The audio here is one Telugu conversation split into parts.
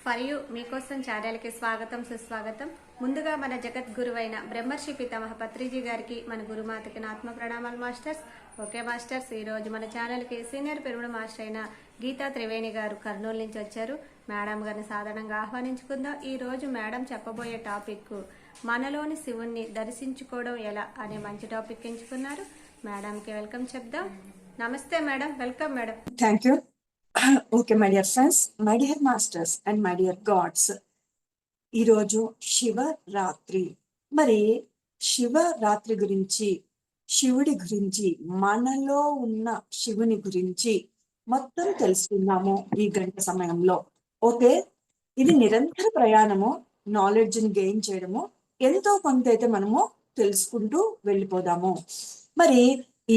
ఫర్ యూ మీకోసం ఛానల్కి స్వాగతం సుస్వాగతం. ముందుగా మన జగద్గురువైన బ్రహ్మర్షి పితామహ పత్రిజీ గారికి, మన గురుమాతకి నా ఆత్మ ప్రణామాలు మాస్టర్స్. ఓకే మాస్టర్స్, ఈరోజు మన ఛానల్కి సీనియర్ పిరమిడ్ మాస్టర్ అయిన గీతా త్రివేణి గారు కర్నూలు నుంచి వచ్చారు. మేడం గారిని సాధారణంగా ఆహ్వానించుకుందాం. ఈరోజు మేడం చెప్పబోయే టాపిక్ మనలోని శివుణ్ణి దర్శించుకోవడం ఎలా అనే మంచి టాపిక్ ఎంచుకున్నారు. మేడంకి వెల్కమ్ చెప్దాం. నమస్తే madam, welcome madam. Thank you. Okay my dear friends, my dear masters and my dear God's, ఈరోజు శివరాత్రి. మరి శివరాత్రి గురించి, శివుడి గురించి, మనలో ఉన్న శివుని గురించి మొత్తం తెలుసుకుందాము ఈ గంట సమయంలో. ఓకే, ఇది నిరంతర ప్రయాణము, నాలెడ్జ్ని గెయిన్ చేయడము, ఎంతో కొంత అయితే మనము తెలుసుకుంటూ వెళ్ళిపోదాము. మరి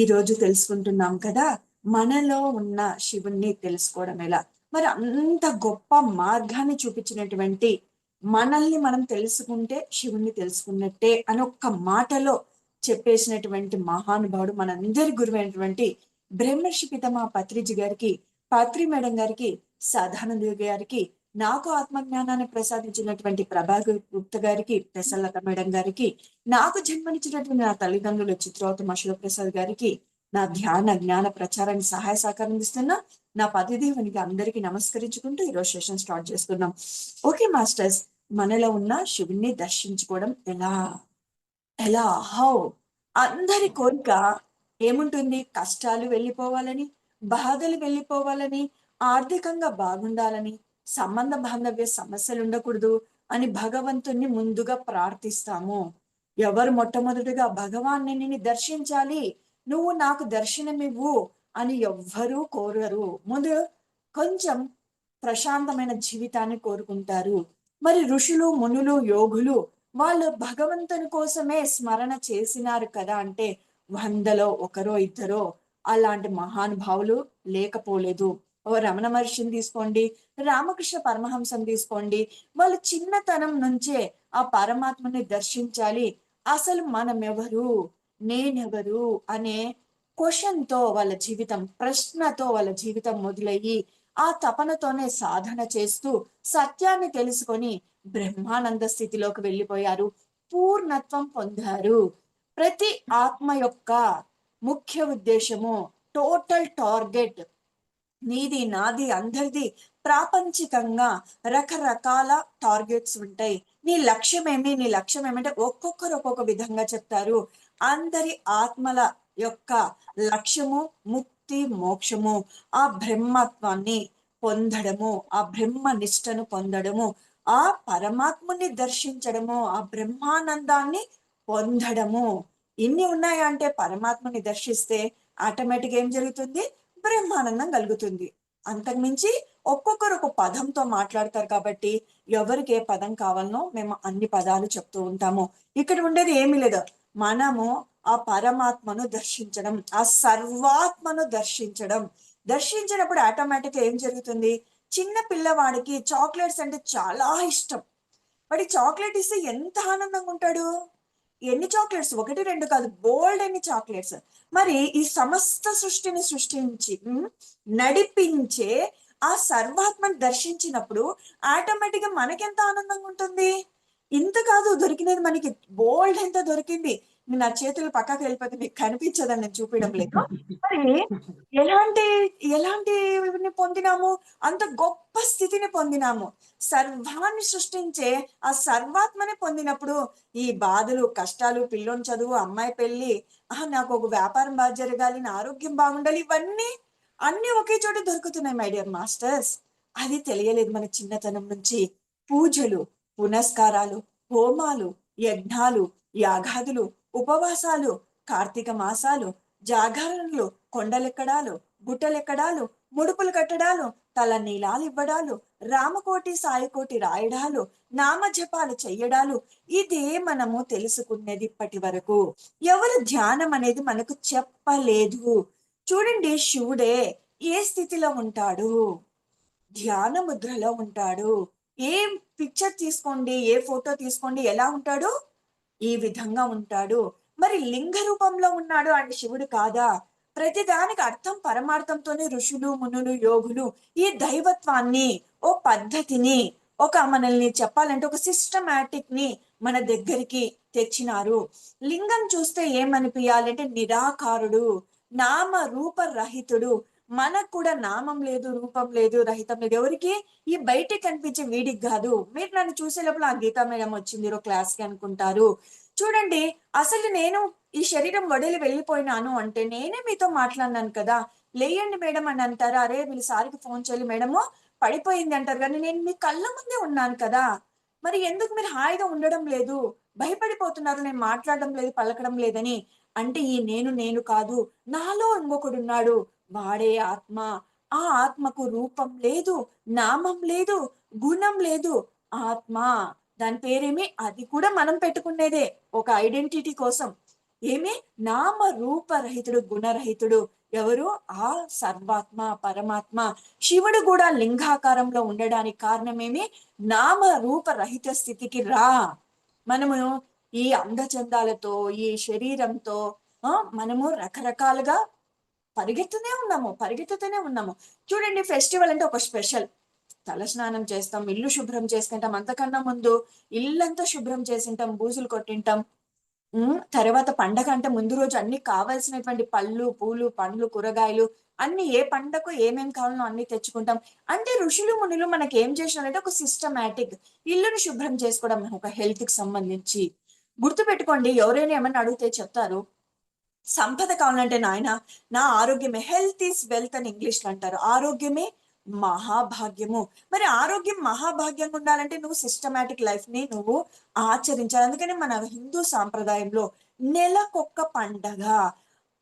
ఈ రోజు తెలుసుకుంటున్నాం కదా, మనలో ఉన్న శివుణ్ణి తెలుసుకోవడం ఎలా. మరి అంత గొప్ప మార్గాన్ని చూపించినటువంటి, మనల్ని మనం తెలుసుకుంటే శివుణ్ణి తెలుసుకున్నట్టే అని ఒక్క మాటలో చెప్పేసినటువంటి మహానుభావుడు, మనందరి గురువైనటువంటి బ్రహ్మర్షి పితామహ పత్రిజీ గారికి, పత్రి మేడం గారికి, సదానంద గారికి, నాకు ఆత్మజ్ఞానాన్ని ప్రసాదించినటువంటి ప్రభాకర్ గుప్త గారికి, ప్రసల్లత మేడం గారికి, నాకు జన్మనిచ్చినటువంటి నా తల్లిదండ్రులు చిత్రవతి అశోక్ గారికి, నా ధ్యాన జ్ఞాన ప్రచారానికి సహాయ సహకారం ఇస్తున్నా నా పతిదేవునికి అందరికీ నమస్కరించుకుంటూ ఈరోజు సెషన్ స్టార్ట్ చేస్తున్నాం. ఓకే మాస్టర్స్, మనలో ఉన్న శివుణ్ణి దర్శించుకోవడం ఎలా ఎలా హౌ? అందరి కోరిక ఏముంటుంది? కష్టాలు వెళ్ళిపోవాలని, బాధలు వెళ్ళిపోవాలని, ఆర్థికంగా బాగుండాలని, సంబంధ బాంధవ్య సమస్యలు ఉండకూడదు అని భగవంతుణ్ణి ముందుగా ప్రార్థిస్తాము. ఎవరు మొట్టమొదటిగా భగవాన్ని దర్శించాలి, నువ్వు నాకు దర్శనమివ్వు అని ఎవ్వరూ కోరరు. ముందు కొంచెం ప్రశాంతమైన జీవితాన్ని కోరుకుంటారు. మరి ఋషులు, మునులు, యోగులు వాళ్ళు భగవంతుని కోసమే స్మరణ చేసినారు కదా అంటే 100లో 1 2 అలాంటి మహానుభావులు లేకపోలేదు. ఓ రమణ మహర్షిని తీసుకోండి, రామకృష్ణ పరమహంసని తీసుకోండి, వాళ్ళు చిన్నతనం నుంచే ఆ పరమాత్మని దర్శించాలి, అసలు మనం ఎవరు, నేనెవరు అనే క్వశ్చన్తో వాళ్ళ జీవితం, ప్రశ్నతో వాళ్ళ జీవితం మొదలయ్యి ఆ తపనతోనే సాధన చేస్తూ సత్యాన్ని తెలుసుకొని బ్రహ్మానంద స్థితిలోకి వెళ్ళిపోయారు, పూర్ణత్వం పొందారు. ప్రతి ఆత్మ యొక్క ముఖ్య ఉద్దేశము, టోటల్ టార్గెట్, నీది నాది అందరిది, ప్రాపంచికంగా రకరకాల టార్గెట్స్ ఉంటాయి. నీ లక్ష్యం ఏమి, నీ లక్ష్యం ఏమంటే ఒక్కొక్కరు ఒక్కొక్క విధంగా చెప్తారు. అందరి ఆత్మల యొక్క లక్ష్యము ముక్తి, మోక్షము, ఆ బ్రహ్మత్వాన్ని పొందడము, ఆ బ్రహ్మ నిష్టను పొందడము, ఆ పరమాత్ముని దర్శించడము, ఆ బ్రహ్మానందాన్ని పొందడము. ఇన్ని ఉన్నాయా అంటే పరమాత్మని దర్శిస్తే ఆటోమేటిక్ ఏం జరుగుతుంది? బ్రహ్మానందం కలుగుతుంది. అంతకుమించి ఒక్కొక్కరు ఒక పదంతో మాట్లాడతారు కాబట్టి ఎవరికి ఏ పదం కావాలనో మేము అన్ని పదాలు చెప్తూ ఉంటాము. ఇక్కడ ఉండేది ఏమీ లేదు, మనము ఆ పరమాత్మను దర్శించడం, ఆ సర్వాత్మను దర్శించడం. దర్శించినప్పుడు ఆటోమేటిక్ ఏం జరుగుతుంది? చిన్న పిల్లవాడికి చాక్లెట్స్ అంటే చాలా ఇష్టం. వాడి చాక్లెట్ ఇస్తే ఎంత ఆనందంగా ఉంటాడు. ఎన్ని చాక్లెట్స్, 1 2 కాదు, బోల్డ్ ఎన్ని చాక్లెట్స్. మరి ఈ సమస్త సృష్టిని సృష్టించి నడిపించే ఆ సర్వాత్మని దర్శించినప్పుడు ఆటోమేటిక్ గా మనకెంత ఆనందంగా ఉంటుంది. ఇంత కాదు దొరికినది మనకి, బోల్డ్ ఎంత దొరికింది. నా చేతులు పక్కకు వెళ్ళిపోతే మీకు కనిపించదని నేను చూపించడం లేదు. మరి ఎలాంటి ఎలాంటి పొందినాము? అంత గొప్ప స్థితిని పొందినాము. సర్వాన్ని సృష్టించే ఆ సర్వాత్మని పొందినప్పుడు ఈ బాధలు, కష్టాలు, పిల్లోని చదువు, అమ్మాయి పెళ్లి, నాకు ఒక వ్యాపారం బాగా జరగాలి, నా ఆరోగ్యం బాగుండాలి, ఇవన్నీ అన్ని ఒకే చోట దొరుకుతున్నాయి మై డియర్ మాస్టర్స్. అది తెలియలేదు మన చిన్నతనం నుంచి. పూజలు, పునస్కారాలు, హోమాలు, యజ్ఞాలు, యాగాదులు, ఉపవాసాలు, కార్తీక మాసాలు, జాగరణలు, కొండలెక్కడాలు, గుట్టలెక్కడాలు, ముడుపులు కట్టడాలు, తల నీలాలు ఇవ్వడాలు, రామకోటి సాయికోటి రాయడాలు, నామజపాలు చెయ్యడాలు, ఇదే మనము తెలుసుకునేది ఇప్పటి వరకు. ఎవరు ధ్యానం అనేది మనకు చెప్పలేదు. చూడండి, శివుడే ఏ స్థితిలో ఉంటాడు? ధ్యాన ముద్రలో ఉంటాడు. ఏ పిక్చర్ తీసుకోండి, ఏ ఫోటో తీసుకోండి, ఎలా ఉంటాడు? ఈ విధంగా ఉంటాడు. మరి లింగ రూపంలో ఉన్నాడు అంటే శివుడు కాదా? ప్రతిదానికి అర్థం పరమార్థంతోనే ఋషులు, మునులు, యోగులు ఈ దైవత్వాన్ని, ఓ పద్ధతిని, ఒక మనల్ని చెప్పాలంటే ఒక సిస్టమాటిక్ ని మన దగ్గరికి తెచ్చినారు. లింగం చూస్తే ఏమనిపించాలంటే నిరాకారుడు, నామ రూప రహితుడు. మనకు కూడా నామం లేదు, రూపం లేదు, రహితం లేదు. ఎవరికి? ఈ బయటికి కనిపించే వీడికి కాదు. మీరు నన్ను చూసే లోపల ఆ గీతా మేడం వచ్చింది ఈరోజు క్లాస్ కి అనుకుంటారు. చూడండి, అసలు నేను ఈ శరీరం వదిలి వెళ్ళిపోయినాను అంటే నేనే మీతో మాట్లాడినాను కదా. లేయండి మేడం అని అంటారా? అరే వీళ్ళు సారికి ఫోన్ చేయాలి మేడము పడిపోయింది అంటారు, కానీ నేను మీ కళ్ళ ముందే ఉన్నాను కదా. మరి ఎందుకు మీరు హాయిగా ఉండడం లేదు? భయపడిపోతున్నారు నేను మాట్లాడడం లేదు, పలకడం లేదని. అంటే ఈ నేను నేను కాదు, నాలో ఇంకొకడున్నాడు, వాడే ఆత్మ. ఆ ఆత్మకు రూపం లేదు, నామం లేదు, గుణం లేదు. ఆత్మ, దాని పేరేమి? అది కూడా మనం పెట్టుకునేదే ఒక ఐడెంటిటీ కోసం. ఏమి? నామ రూపరహితుడు, గుణరహితుడు. ఎవరు? ఆ సర్వాత్మ, పరమాత్మ. శివుడు కూడా లింగాకారంలో ఉండడానికి కారణమేమి? నామ రూప రహిత స్థితికి రా. మనము ఈ అందచందాలతో, ఈ శరీరంతో మనము రకరకాలుగా పరిగెత్తుతూనే ఉన్నాము. చూడండి, ఫెస్టివల్ అంటే ఒక స్పెషల్. తల స్నానం చేస్తాం, ఇల్లు శుభ్రం చేసుకుంటాం, అంతకన్నా ముందు ఇల్లంతా శుభ్రం చేసింటాం, బూజులు కొట్టింటాం. తర్వాత పండగ అంటే ముందు రోజు అన్ని కావాల్సినటువంటి పళ్ళు, పూలు, పండ్లు, కూరగాయలు అన్ని ఏ పండగకు ఏమేం కావాలనో అన్ని తెచ్చుకుంటాం. అంటే ఋషులు మునులు మనకి ఏం చేసినారంటే ఒక సిస్టమాటిక్ ఇల్లును శుభ్రం చేసుకోవడం, ఒక హెల్త్ కి సంబంధించి. గుర్తు పెట్టుకోండి, ఎవరైనా ఏమన్నా అడిగితే చెప్తారు, సంపద కావాలంటే నాయన నా ఆరోగ్యమే, హెల్త్ ఈస్ వెల్త్ అని ఇంగ్లీష్ లో అంటారు. ఆరోగ్యమే మహాభాగ్యము. మరి ఆరోగ్యం మహాభాగ్యంగా ఉండాలంటే నువ్వు సిస్టమాటిక్ లైఫ్ ని నువ్వు ఆచరించాలి. అందుకని మన హిందూ సాంప్రదాయంలో నెలకొక్క పండగ,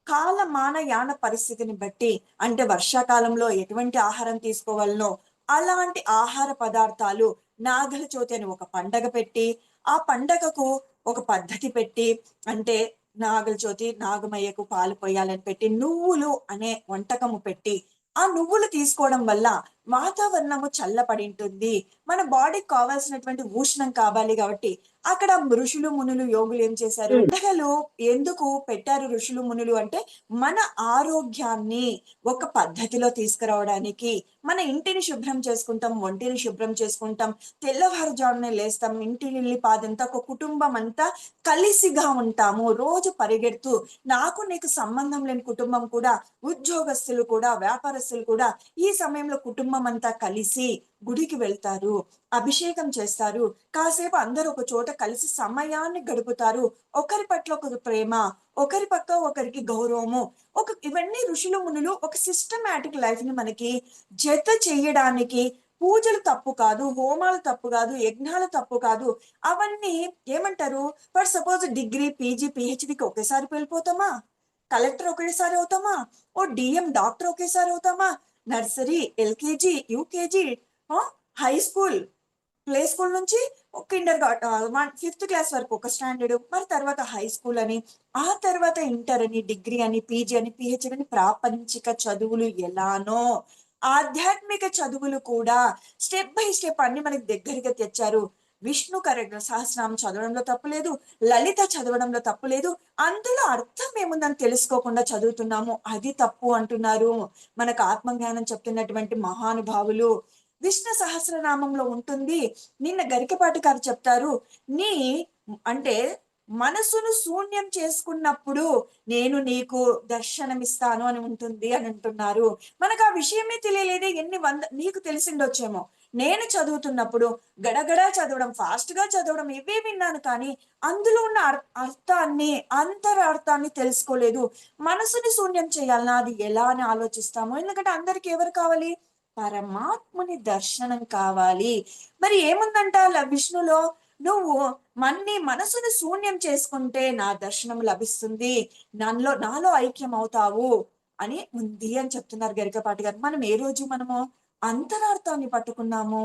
కాలమాన యాన పరిస్థితిని బట్టి, అంటే వర్షాకాలంలో ఎటువంటి ఆహారం తీసుకోవాలనో అలాంటి ఆహార పదార్థాలు, నాగల చవితి అని ఒక పండగ పెట్టి, ఆ పండగకు ఒక పద్ధతి పెట్టి, అంటే నాగల చవితి నాగమయ్యకు పాలు పోయాలని పెట్టి, నువ్వులు అనే వంటకము పెట్టి, ఆ నువ్వులు తీసుకోవడం వల్ల వాతావరణము చల్లపడి ఉంటుంది. మన బాడీకి కావాల్సినటువంటి ఉష్ణం కావాలి కాబట్టి అక్కడ ఋషులు మునులు యోగులు ఏం చేశారు? పండగలు ఎందుకు పెట్టారు ఋషులు మునులు అంటే మన ఆరోగ్యాన్ని ఒక పద్ధతిలో తీసుకురావడానికి. మన ఇంటిని శుభ్రం చేసుకుంటాం, ఒంటిని శుభ్రం చేసుకుంటాం, తెల్లవారుజామునే లేస్తాం, ఇంటిని పాదంతా ఒక కుటుంబం అంతా కలిసిగా ఉంటాము. రోజు పరిగెడుతూ, నాకు నీకు సంబంధం లేని కుటుంబం కూడా, ఉద్యోగస్తులు కూడా, వ్యాపారస్తులు కూడా ఈ సమయంలో కుటుంబం అంతా కలిసి గుడికి వెళ్తారు, అభిషేకం చేస్తారు, కాసేపు అందరూ ఒక చోట కలిసి సమయాన్ని గడుపుతారు. ఒకరి పట్ల ఒకరి ప్రేమ, ఒకరి పక్క ఒకరికి గౌరవము, ఇవన్నీ ఋషులు మునులు ఒక సిస్టమాటిక్ లైఫ్ ని మనకి జత చేయడానికి. పూజలు తప్పు కాదు, హోమాలు తప్పు కాదు, యజ్ఞాలు తప్పు కాదు. అవన్నీ ఏమంటారు? ఫర్ సపోజ్ డిగ్రీ, పీజీ, పిహెచ్డికి ఒకేసారి వెళ్ళిపోతామా? కలెక్టర్ ఒకేసారి అవుతామా? ఓ డిఎం డాక్టర్ ఒకేసారి అవుతామా? Nursery, LKG, UKG, high school, play school నుంచి కిండర్ గార్డెన్, 5th క్లాస్ వరకు ఒక స్టాండర్డ్, మరి తర్వాత హై స్కూల్ అని, ఆ తర్వాత ఇంటర్ అని, డిగ్రీ అని, పీజీ అని, పిహెచ్డి అని, ప్రాపంచిక చదువులు ఎలానో ఆధ్యాత్మిక చదువులు కూడా స్టెప్ బై స్టెప్ అన్ని మనకి దగ్గరగా తెచ్చారు. విష్ణు సహస్రనామం చదవడంలో తప్పులేదు, లలిత చదవడంలో తప్పులేదు. అందులో అర్థం ఏముందని తెలుసుకోకుండా చదువుతున్నాము, అది తప్పు అంటున్నారు మనకు ఆత్మజ్ఞానం చెప్తున్నటువంటి మహానుభావులు. విష్ణు సహస్రనామంలో ఉంటుంది. నిన్న గరికపాటి గారు చెప్తారు, నీ అంటే మనసును శూన్యం చేసుకున్నప్పుడు నేను నీకు దర్శనమిస్తాను అని ఉంటుంది అని అంటున్నారు. మనకు ఆ విషయమే తెలియలేదే. నీకు తెలిసిండొచ్చేమో. నేను చదువుతున్నప్పుడు గడగడా చదవడం, ఫాస్ట్ గా చదవడం ఇవే విన్నాను, కానీ అందులో ఉన్న అర్థాన్ని, అంతరార్థాన్ని తెలుసుకోలేదు. మనసుని శూన్యం చేయాలన్నా అది ఎలా అని ఆలోచిస్తాము. ఎందుకంటే అందరికి ఎవరు కావాలి? పరమాత్ముని దర్శనం కావాలి. మరి ఏముందంట విష్ణులో? నువ్వు మనసును శూన్యం చేసుకుంటే నా దర్శనం లభిస్తుంది, నాలో ఐక్యం అవుతావు అని ఉంది అని చెప్తున్నారు గరికపాటి గారు. మనం ఏ రోజు మనము అంతరార్థాన్ని పట్టుకున్నాము,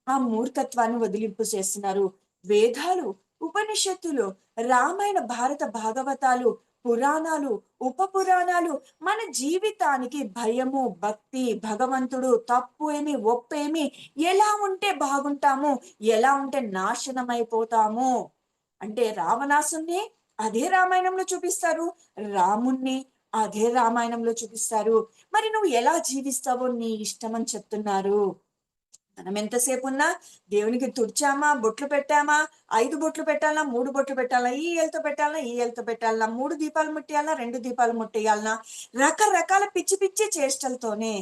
ఆ మూర్ఖత్వాన్ని వదిలింపు చేస్తున్నారు. వేదాలు, ఉపనిషత్తులు, రామాయణ, భారత భాగవతాలు, పురాణాలు, ఉప పురాణాలు మన జీవితానికి భయము, భక్తి, భగవంతుడు, తప్పు ఏమి, ఒప్పేమి, ఎలా ఉంటే బాగుంటాము, ఎలా ఉంటే నాశనం అయిపోతాము అంటే రావణాసుని అదే రామాయణంలో చూపిస్తారు, రాముణ్ణి అదే రామాయణంలో చూపిస్తారు. మరి నువ్వు ఎలా జీవిస్తావో నీ ఇష్టం అని చెప్తున్నారు. మనం ఎంతసేపు ఉన్నా దేవునికి తుడిచామా, బొట్లు పెట్టామా, 5 బొట్లు పెట్టాలన్నా, 3 బొట్లు పెట్టాలన్నా, ఈ ఏలతో పెట్టాలన్నా, ఈ ఏలతో పెట్టాలన్నా, 3 దీపాలు ముట్టియాలన్నా, 2 దీపాలు ముట్టియాలన్నా, రకరకాల పిచ్చి పిచ్చి చేష్టలతోనే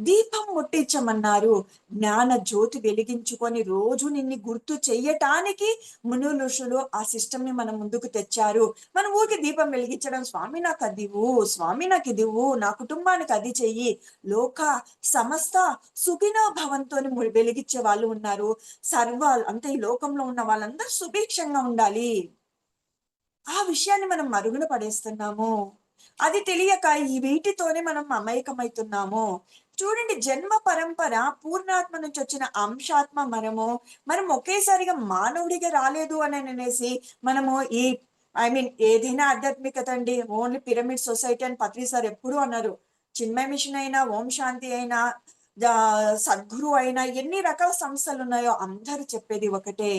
దీపం ముట్టించమన్నారు. జ్ఞాన జ్యోతి వెలిగించుకొని రోజు నిన్ను గుర్తు చెయ్యటానికి మునులు ఋషులు ఆ సిస్టమ్ ని మన ముందుకు తెచ్చారు. మన ఊరికి దీపం వెలిగించడం, స్వామి నాకు అది ఇవ్వు, స్వామి నాకు ఇది ఇవ్వు, నా కుటుంబానికి అది చెయ్యి, లోక సమస్త సుఖినో భవంతోని వెలిగించే వాళ్ళు ఉన్నారు. అంటే ఈ లోకంలో ఉన్న వాళ్ళందరూ సుభిక్షంగా ఉండాలి. ఆ విషయాన్ని మనం మరుగున పడేస్తున్నాము. అది తెలియక ఈ వీటితోనే మనం అమాయకమవుతున్నాము. చూడండి, జన్మ పరంపర పూర్ణాత్మ నుంచి వచ్చిన అంశాత్మ మనం ఒకేసారిగా మానవుడిగా రాలేదు అని అనేసి మనము ఏదైనా ఆధ్యాత్మికత అండి, ఓన్లీ పిరమిడ్ సొసైటీ అని పత్రి సార్ ఎప్పుడు అన్నారు. చిన్మయ మిషన్ అయినా, ఓం శాంతి అయినా, సద్గురు అయినా, ఎన్ని రకాల సంస్థలు ఉన్నాయో అందరూ చెప్పేది ఒకటే,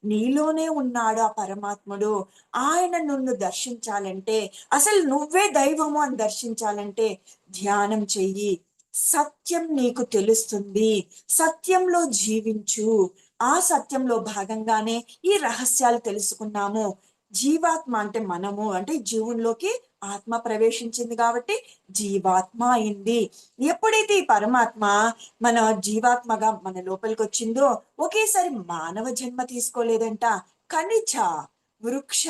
నీలోనే ఉన్నాడు ఆ పరమాత్ముడు. ఆయన నిన్ను దర్శించాలంటే, అసలు నువ్వే దైవము అని దర్శించాలంటే ధ్యానం చెయ్యి. సత్యం నీకు తెలుస్తుంది. సత్యంలో జీవించు. ఆ సత్యంలో భాగంగానే ఈ రహస్యాలు తెలుసుకున్నాము. జీవాత్మ అంటే మనము, అంటే జీవుల్లోకి ఆత్మ ప్రవేశించింది కాబట్టి జీవాత్మ అయింది. ఎప్పుడైతే ఈ పరమాత్మ మన జీవాత్మగా మన లోపలికి వచ్చిందో ఒకేసారి మానవ జన్మ తీసుకోలేదంట. ఖనిజ, వృక్ష,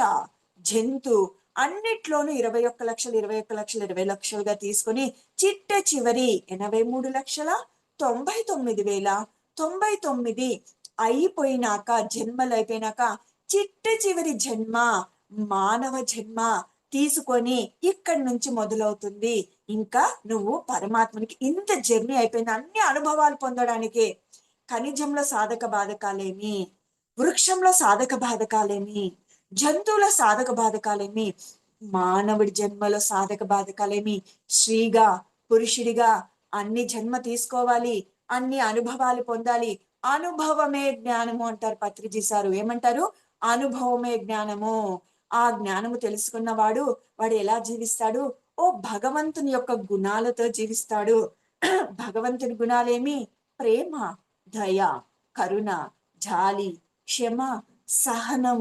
జంతు అన్నిట్లోనూ 21 లక్షలు 20 లక్షలుగా తీసుకొని చిట్ట చివరి 83,99,099 అయిపోయినాక, జన్మలు అయిపోయినాక చిట్ట చివరి జన్మ మానవ జన్మ తీసుకొని ఇక్కడి నుంచి మొదలవుతుంది. ఇంకా నువ్వు పరమాత్మనికి ఇంత జర్నీ అయిపోయింది, అన్ని అనుభవాలు పొందడానికి. ఖనిజంలో సాధక బాధకాలేమి, వృక్షంలో సాధక బాధకాలేమి, జంతువుల సాధక బాధకాలేమి, మానవుడి జన్మలో సాధక బాధకాలేమి. స్త్రీగా పురుషుడిగా అన్ని జన్మ తీసుకోవాలి, అన్ని అనుభవాలు పొందాలి. అనుభవమే జ్ఞానము అంటారు పత్రిజీ సారు. ఏమంటారు? అనుభవమే జ్ఞానము. ఆ జ్ఞానము తెలుసుకున్నవాడు వాడు ఎలా జీవిస్తాడు? ఓ భగవంతుని యొక్క గుణాలతో జీవిస్తాడు. భగవంతుని గుణాలేమి? ప్రేమ, దయ, కరుణ, జాలి, క్షమ, సహనం.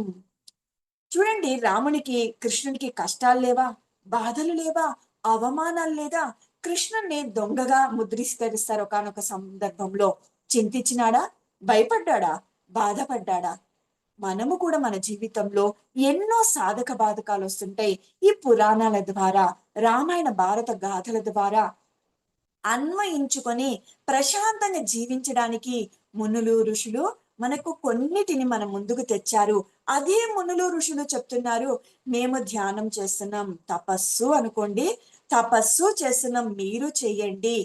చూడండి, రామునికి కృష్ణునికి కష్టాలు లేవా? బాధలు లేవా? అవమానాలు లేదా? కృష్ణుణ్ణి దొంగగా ముద్రీకరిస్తారు ఒకానొక సందర్భంలో. చింతించినాడా? భయపడ్డాడా? బాధపడ్డాడా? మనము కూడా మన జీవితంలో ఎన్నో సాధక బాధకాలు వస్తుంటాయి. ఈ పురాణాల ద్వారా, రామాయణ భారత గాథల ద్వారా అన్వయించుకొని ప్రశాంతంగా జీవించడానికి మునులు ఋషులు మనకు కొన్నిటిని మన ముందుకు తెచ్చారు. అదే మునులు ఋషులు చెప్తున్నారు, మేము ధ్యానం చేస్తున్నాం, తపస్సు అనుకోండి, తపస్సు చేస్తున్నాం, మీరు చెయ్యండి.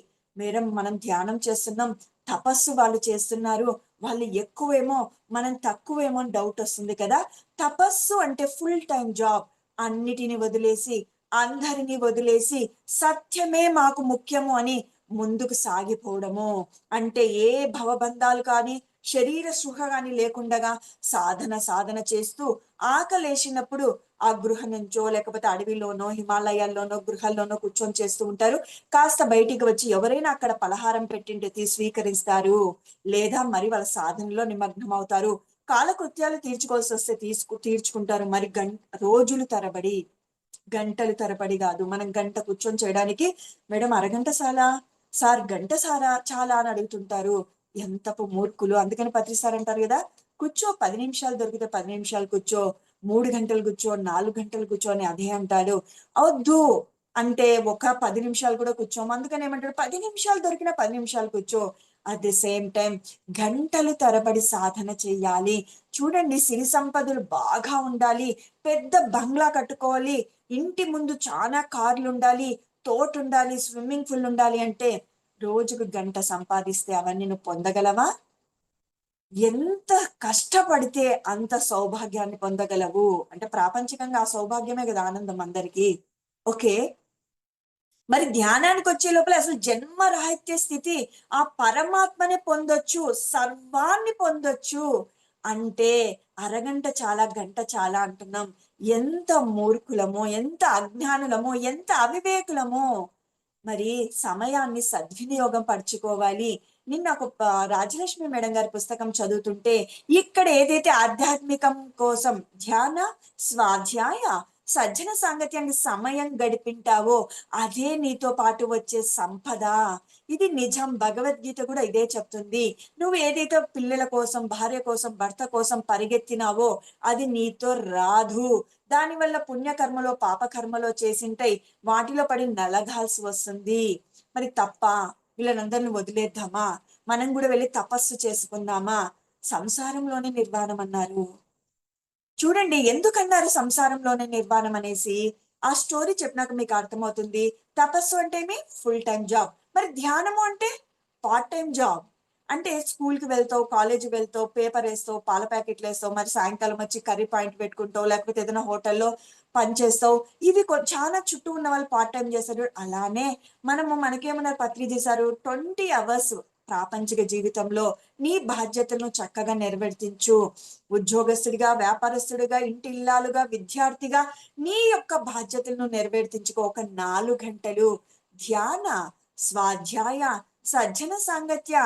మనం ధ్యానం చేస్తున్నాం, తపస్సు వాళ్ళు చేస్తున్నారు, వాళ్ళు ఎక్కువేమో మనం తక్కువేమో అని డౌట్ వస్తుంది కదా. తపస్సు అంటే ఫుల్ టైం జాబ్. అన్నిటిని వదిలేసి, అందరినీ వదిలేసి సత్యమే మాకు ముఖ్యము అని ముందుకు సాగిపోవడము. అంటే ఏ భవబంధాలు కానీ శరీర సుఖ కానీ లేకుండగా సాధన చేస్తూ ఆకలేసినప్పుడు ఆ గృహ నుంచో లేకపోతే అడవిలోనో హిమాలయాల్లోనో గృహాల్లోనో కూర్చొని చేస్తూ ఉంటారు. కాస్త బయటికి వచ్చి ఎవరైనా అక్కడ పలహారం పెట్టింటే స్వీకరిస్తారు, లేదా మరి వాళ్ళ సాధనలో నిమగ్నం అవుతారు. కాలకృత్యాలు తీర్చుకోవాల్సి వస్తే తీర్చుకుంటారు. మరి రోజులు తరబడి, గంటలు తరబడి కాదు. మనం గంట కూర్చొని చేయడానికి మేడం అరగంట చాలా సార్, గంట సారా చాలా అని అడుగుతుంటారు. ఎంతపు మూర్ఖులు. అందుకని పత్రి సార్ అంటారు కదా, కూర్చో 10 నిమిషాలు దొరికితే 10 నిమిషాలు కూర్చో, 3 గంటలు కూర్చో, 4 గంటలు కూర్చో అని అదే అంటాడు. అవద్దు అంటే ఒక 10 నిమిషాలు కూడా కూర్చోము. అందుకని ఏమంటాడు, 10 నిమిషాలు దొరికినా 10 నిమిషాలు కూర్చో. అట్ ది సేమ్ టైం గంటలు తరబడి సాధన చెయ్యాలి. చూడండి, సిరి సంపదలు బాగా ఉండాలి, పెద్ద బంగ్లా కట్టుకోవాలి, ఇంటి ముందు చాలా కార్లు ఉండాలి, తోట ఉండాలి, స్విమ్మింగ్ పూల్ ఉండాలి అంటే రోజుకు గంట సంపాదిస్తే అవన్నీ నువ్వు పొందగలవా? ఎంత కష్టపడితే అంత సౌభాగ్యాన్ని పొందగలవు. అంటే ప్రాపంచికంగా ఆ సౌభాగ్యమే కదా ఆనందం అందరికీ. ఓకే, మరి ధ్యానానికి వచ్చే లోపల అసలు జన్మ రాహిత్య స్థితి, ఆ పరమాత్మనే పొందొచ్చు, సర్వాన్ని పొందొచ్చు అంటే అరగంట చాలా, గంట చాలా అంటున్నాం. ఎంత మూర్ఖులమో, ఎంత అజ్ఞానులమో, ఎంత అవివేకులమో. మరి సమయాన్ని సద్వినియోగం పరుచుకోవాలి. నిన్న ఒక రాజలక్ష్మి మేడం గారి పుస్తకం చదువుతుంటే ఇక్కడ ఏదైతే ఆధ్యాత్మికం కోసం ధ్యాన, స్వాధ్యాయ, సజ్జన సాంగత్యానికి సమయం గడిపింటావో అదే నీతో పాటు వచ్చే సంపద. ఇది నిజం. భగవద్గీత కూడా ఇదే చెప్తుంది. నువ్వు ఏదైతే పిల్లల కోసం, భార్య కోసం, భర్త కోసం పరిగెత్తినావో అది నీతో రాదు. దానివల్ల పుణ్యకర్మలో పాపకర్మలో చేసింటాయి, వాటిలో పడి నలగాల్సి వస్తుంది. మరి తప్ప వీళ్ళనందరిని వదిలేద్దామా? మనం కూడా వెళ్ళి తపస్సు చేసుకుందామా? సంసారంలోనే నిర్వాణం అన్నారు. చూడండి ఎందుకన్నారు సంసారంలోనే నిర్వాణం అనేసి. ఆ స్టోరీ చెప్పినాక మీకు అర్థమవుతుంది. తపస్సు అంటే ఏమి? Full time job. మరి ధ్యానము అంటే పార్ట్ టైం జాబ్. అంటే స్కూల్కి వెళ్తావు, కాలేజీకి వెళ్తావు, పేపర్ వేస్తావు, పాల ప్యాకెట్లు వేస్తావు, మరి సాయంకాలం వచ్చి కర్రీ పాయింట్ పెట్టుకుంటావు, లేకపోతే ఏదైనా హోటల్లో పని చేస్తావు. ఇవి చాలా చుట్టూ ఉన్న వాళ్ళు పార్ట్ టైం చేస్తారు. అలానే మనకేమన్నారు పత్రి చేశారు, 20 hours ప్రాపంచిక జీవితంలో నీ బాధ్యతలను చక్కగా నెరవేర్తించు. ఉద్యోగస్తుడిగా, వ్యాపారస్తుడిగా, ఇంటిల్లాలుగా, విద్యార్థిగా నీ యొక్క బాధ్యతలను నెరవేర్తించుకో. ఒక 4 గంటలు ధ్యాన, స్వాధ్యాయ, సజ్జన సాంగత్య,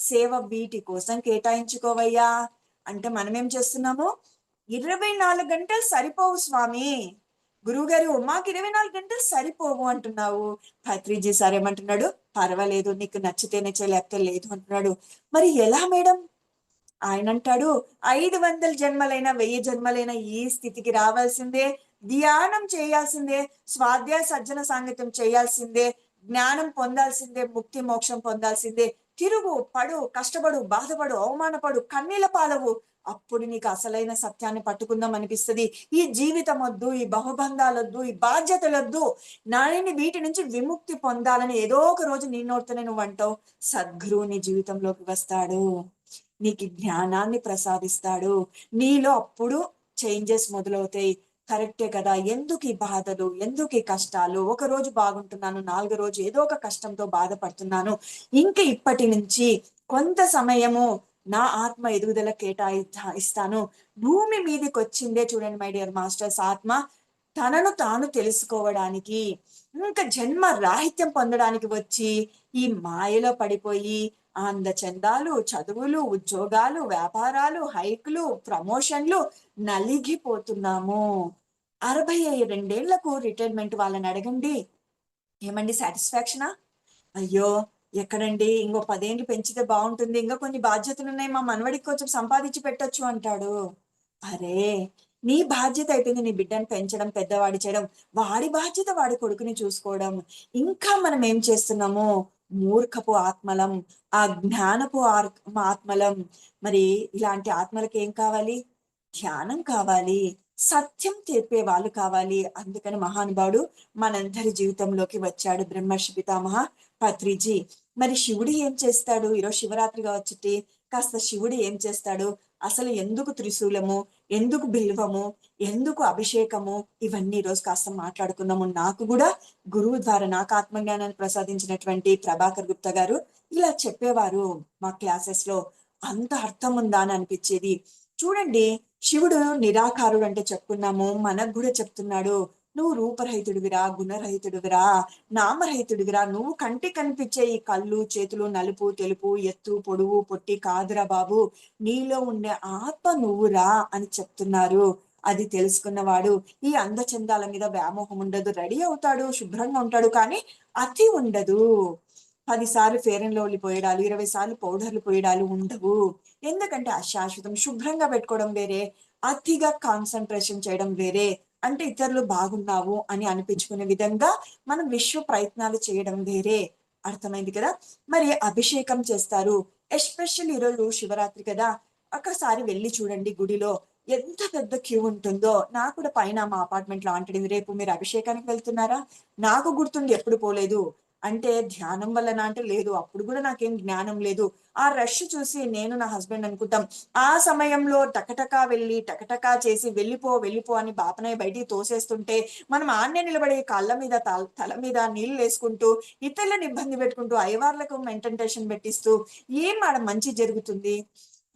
సేవ వీటి కోసం కేటాయించుకోవయ్యా. అంటే మనం ఏం చేస్తున్నాము? 24 గంటలు సరిపోవు స్వామి. గురువుగారు మాకు 24 గంటలు సరిపోవు అంటున్నావు. పత్రిజీ సార్ ఏమంటున్నాడు? పర్వాలేదు, నీకు నచ్చితేనే లేకపోతే లేదు అంటున్నాడు. మరి ఎలా మేడం? ఆయన అంటాడు 500 జన్మలైనా 1000 జన్మలైనా ఈ స్థితికి రావాల్సిందే, ధ్యానం చేయాల్సిందే, స్వాధ్యాయ సజ్జన సాంగత్యం చేయాల్సిందే, జ్ఞానం పొందాల్సిందే, ముక్తి మోక్షం పొందాల్సిందే. తిరుగు, పడు, కష్టపడు, బాధపడు, అవమానపడు, కన్నీళ్ళ పాలవు. అప్పుడు నీకు అసలైన సత్యాన్ని పట్టుకుందాం అనిపిస్తుంది. ఈ జీవితం వద్దు, ఈ బహుబంధాలొద్దు, ఈ బాధ్యతలొద్దు, నాయని వీటి నుంచి విముక్తి పొందాలని ఏదో ఒక రోజు నీ నోటితోనే నువ్వు అంటావు. సద్గురువు నీ జీవితంలోకి వస్తాడు, నీకు జ్ఞానాన్ని ప్రసాదిస్తాడు. నీలో అప్పుడు చేంజెస్ మొదలవుతాయి. కరెక్టే కదా, ఎందుకు ఈ బాధలు, ఎందుకు ఈ కష్టాలు? ఒక రోజు బాగుంటున్నాను, 4వ రోజు ఏదో ఒక కష్టంతో బాధపడుతున్నాను. ఇంకా ఇప్పటి నుంచి కొంత సమయము నా ఆత్మ ఎదుగుదల ఇస్తాను. భూమి మీదకి వచ్చిందే చూడండి మై డియర్ మాస్టర్స్, ఆత్మ తనను తాను తెలుసుకోవడానికి, ఇంకా జన్మ రాహిత్యం పొందడానికి వచ్చి ఈ మాయలో పడిపోయి అందచందాలు, చదువులు, ఉద్యోగాలు, వ్యాపారాలు, హైకులు, ప్రమోషన్లు నలిగిపోతున్నాము. 62 రిటైర్మెంట్ వాళ్ళని అడగండి, ఏమండి సాటిస్ఫాక్షనా? అయ్యో ఎక్కడండి, ఇంకో 10 ఏళ్ళు పెంచితే బాగుంటుంది, ఇంకా కొన్ని బాధ్యతలు ఉన్నాయి, మా మనవడికి కొంచెం సంపాదించి పెట్టొచ్చు అంటాడు. అరే నీ బాధ్యత అయిపోయింది, నీ బిడ్డను పెంచడం, పెద్దవాడి చేయడం. వాడి బాధ్యత వాడి కొడుకుని చూసుకోవడం. ఇంకా మనం ఏం చేస్తున్నాము? మూర్ఖపు ఆత్మలం, ఆ జ్ఞానపు ఆత్మలం. మరి ఇలాంటి ఆత్మలకి ఏం కావాలి? ధ్యానం కావాలి, సత్యం చెప్పే వాళ్ళు కావాలి. అందుకని మహానుభావుడు మనందరి జీవితంలోకి వచ్చాడు, బ్రహ్మర్షి పితామహ పత్రిజీ. మరి శివుడు ఏం చేస్తాడు? ఈరోజు శివరాత్రిగా వచ్చి కాస్త శివుడు ఏం చేస్తాడు? అసలు ఎందుకు త్రిశూలము, ఎందుకు బిల్వము, ఎందుకు అభిషేకము, ఇవన్నీ ఈరోజు కాస్త మాట్లాడుకున్నాము. నాకు కూడా గురువు ద్వారా నాకు ఆత్మజ్ఞానాన్ని ప్రసాదించినటువంటి ప్రభాకర్ గుప్తా గారు ఇలా చెప్పేవారు మా క్లాసెస్ లో. అంత అర్థం ఉందా అని అనిపించేది. చూడండి, శివుడు నిరాకారుడు అంటే చెప్పుకున్నాము, మనకు కూడా చెప్తున్నాడు, నువ్వు రూపరహితుడివిరా, గుణరహితుడివిరా, నామరహితుడివిరా. నువ్వు కంటి కనిపించే ఈ కళ్ళు, చేతులు, నలుపు, తెలుపు, ఎత్తు, పొడువు, పొట్టి కాదురా బాబు, నీలో ఉండే ఆత్మ నువ్వురా అని చెప్తున్నారు. అది తెలుసుకున్నవాడు ఈ అందచందాల మీద వ్యామోహం ఉండదు, రెడీ అవుతాడు, శుభ్రంగా ఉంటాడు, కానీ అతి ఉండదు. 10 సార్లు ఫేర్ అండ్ లవ్లీ పోయడాలు, 20 సార్లు పౌడర్లు పోయడాలు ఉండవు. ఎందుకంటే అశాశ్వతం. శుభ్రంగా పెట్టుకోవడం వేరే, అతిగా కాన్సన్ట్రేషన్ చేయడం వేరే. అంటే ఇతరులు బాగున్నావు అని అనిపించుకునే విధంగా మనం విశ్వ ప్రయత్నాలు చేయడం వేరే. అర్థమైంది కదా? మరి అభిషేకం చేస్తారు, ఎస్పెషల్లీ ఈరోజు శివరాత్రి కదా, ఒకసారి వెళ్ళి చూడండి గుడిలో ఎంత పెద్ద క్యూ ఉంటుందో. నాకు కూడా పైన మా అపార్ట్మెంట్ లో అంటడింది, రేపు మీరు అభిషేకానికి వెళ్తున్నారా? నాకు గుర్తుండి ఎప్పుడు పోలేదు. అంటే ధ్యానం వలన అంటే లేదు, అప్పుడు కూడా నాకేం జ్ఞానం లేదు. ఆ రష్ చూసి నేను నా హస్బెండ్ అనుకుంటాం, ఆ సమయంలో టకటకా వెళ్ళి టకటకా చేసి వెళ్ళిపో అని బాపనయ్య బయటికి తోసేస్తుంటే మనం ఆన్నే నిలబడి కాళ్ళ మీద తల మీద నీళ్లు వేసుకుంటూ ఇతరులను ఇబ్బంది పెట్టుకుంటూ అయ్యవార్లకు మెంటెంటేషన్ పెట్టిస్తూ ఏం ఆడ మంచి జరుగుతుంది?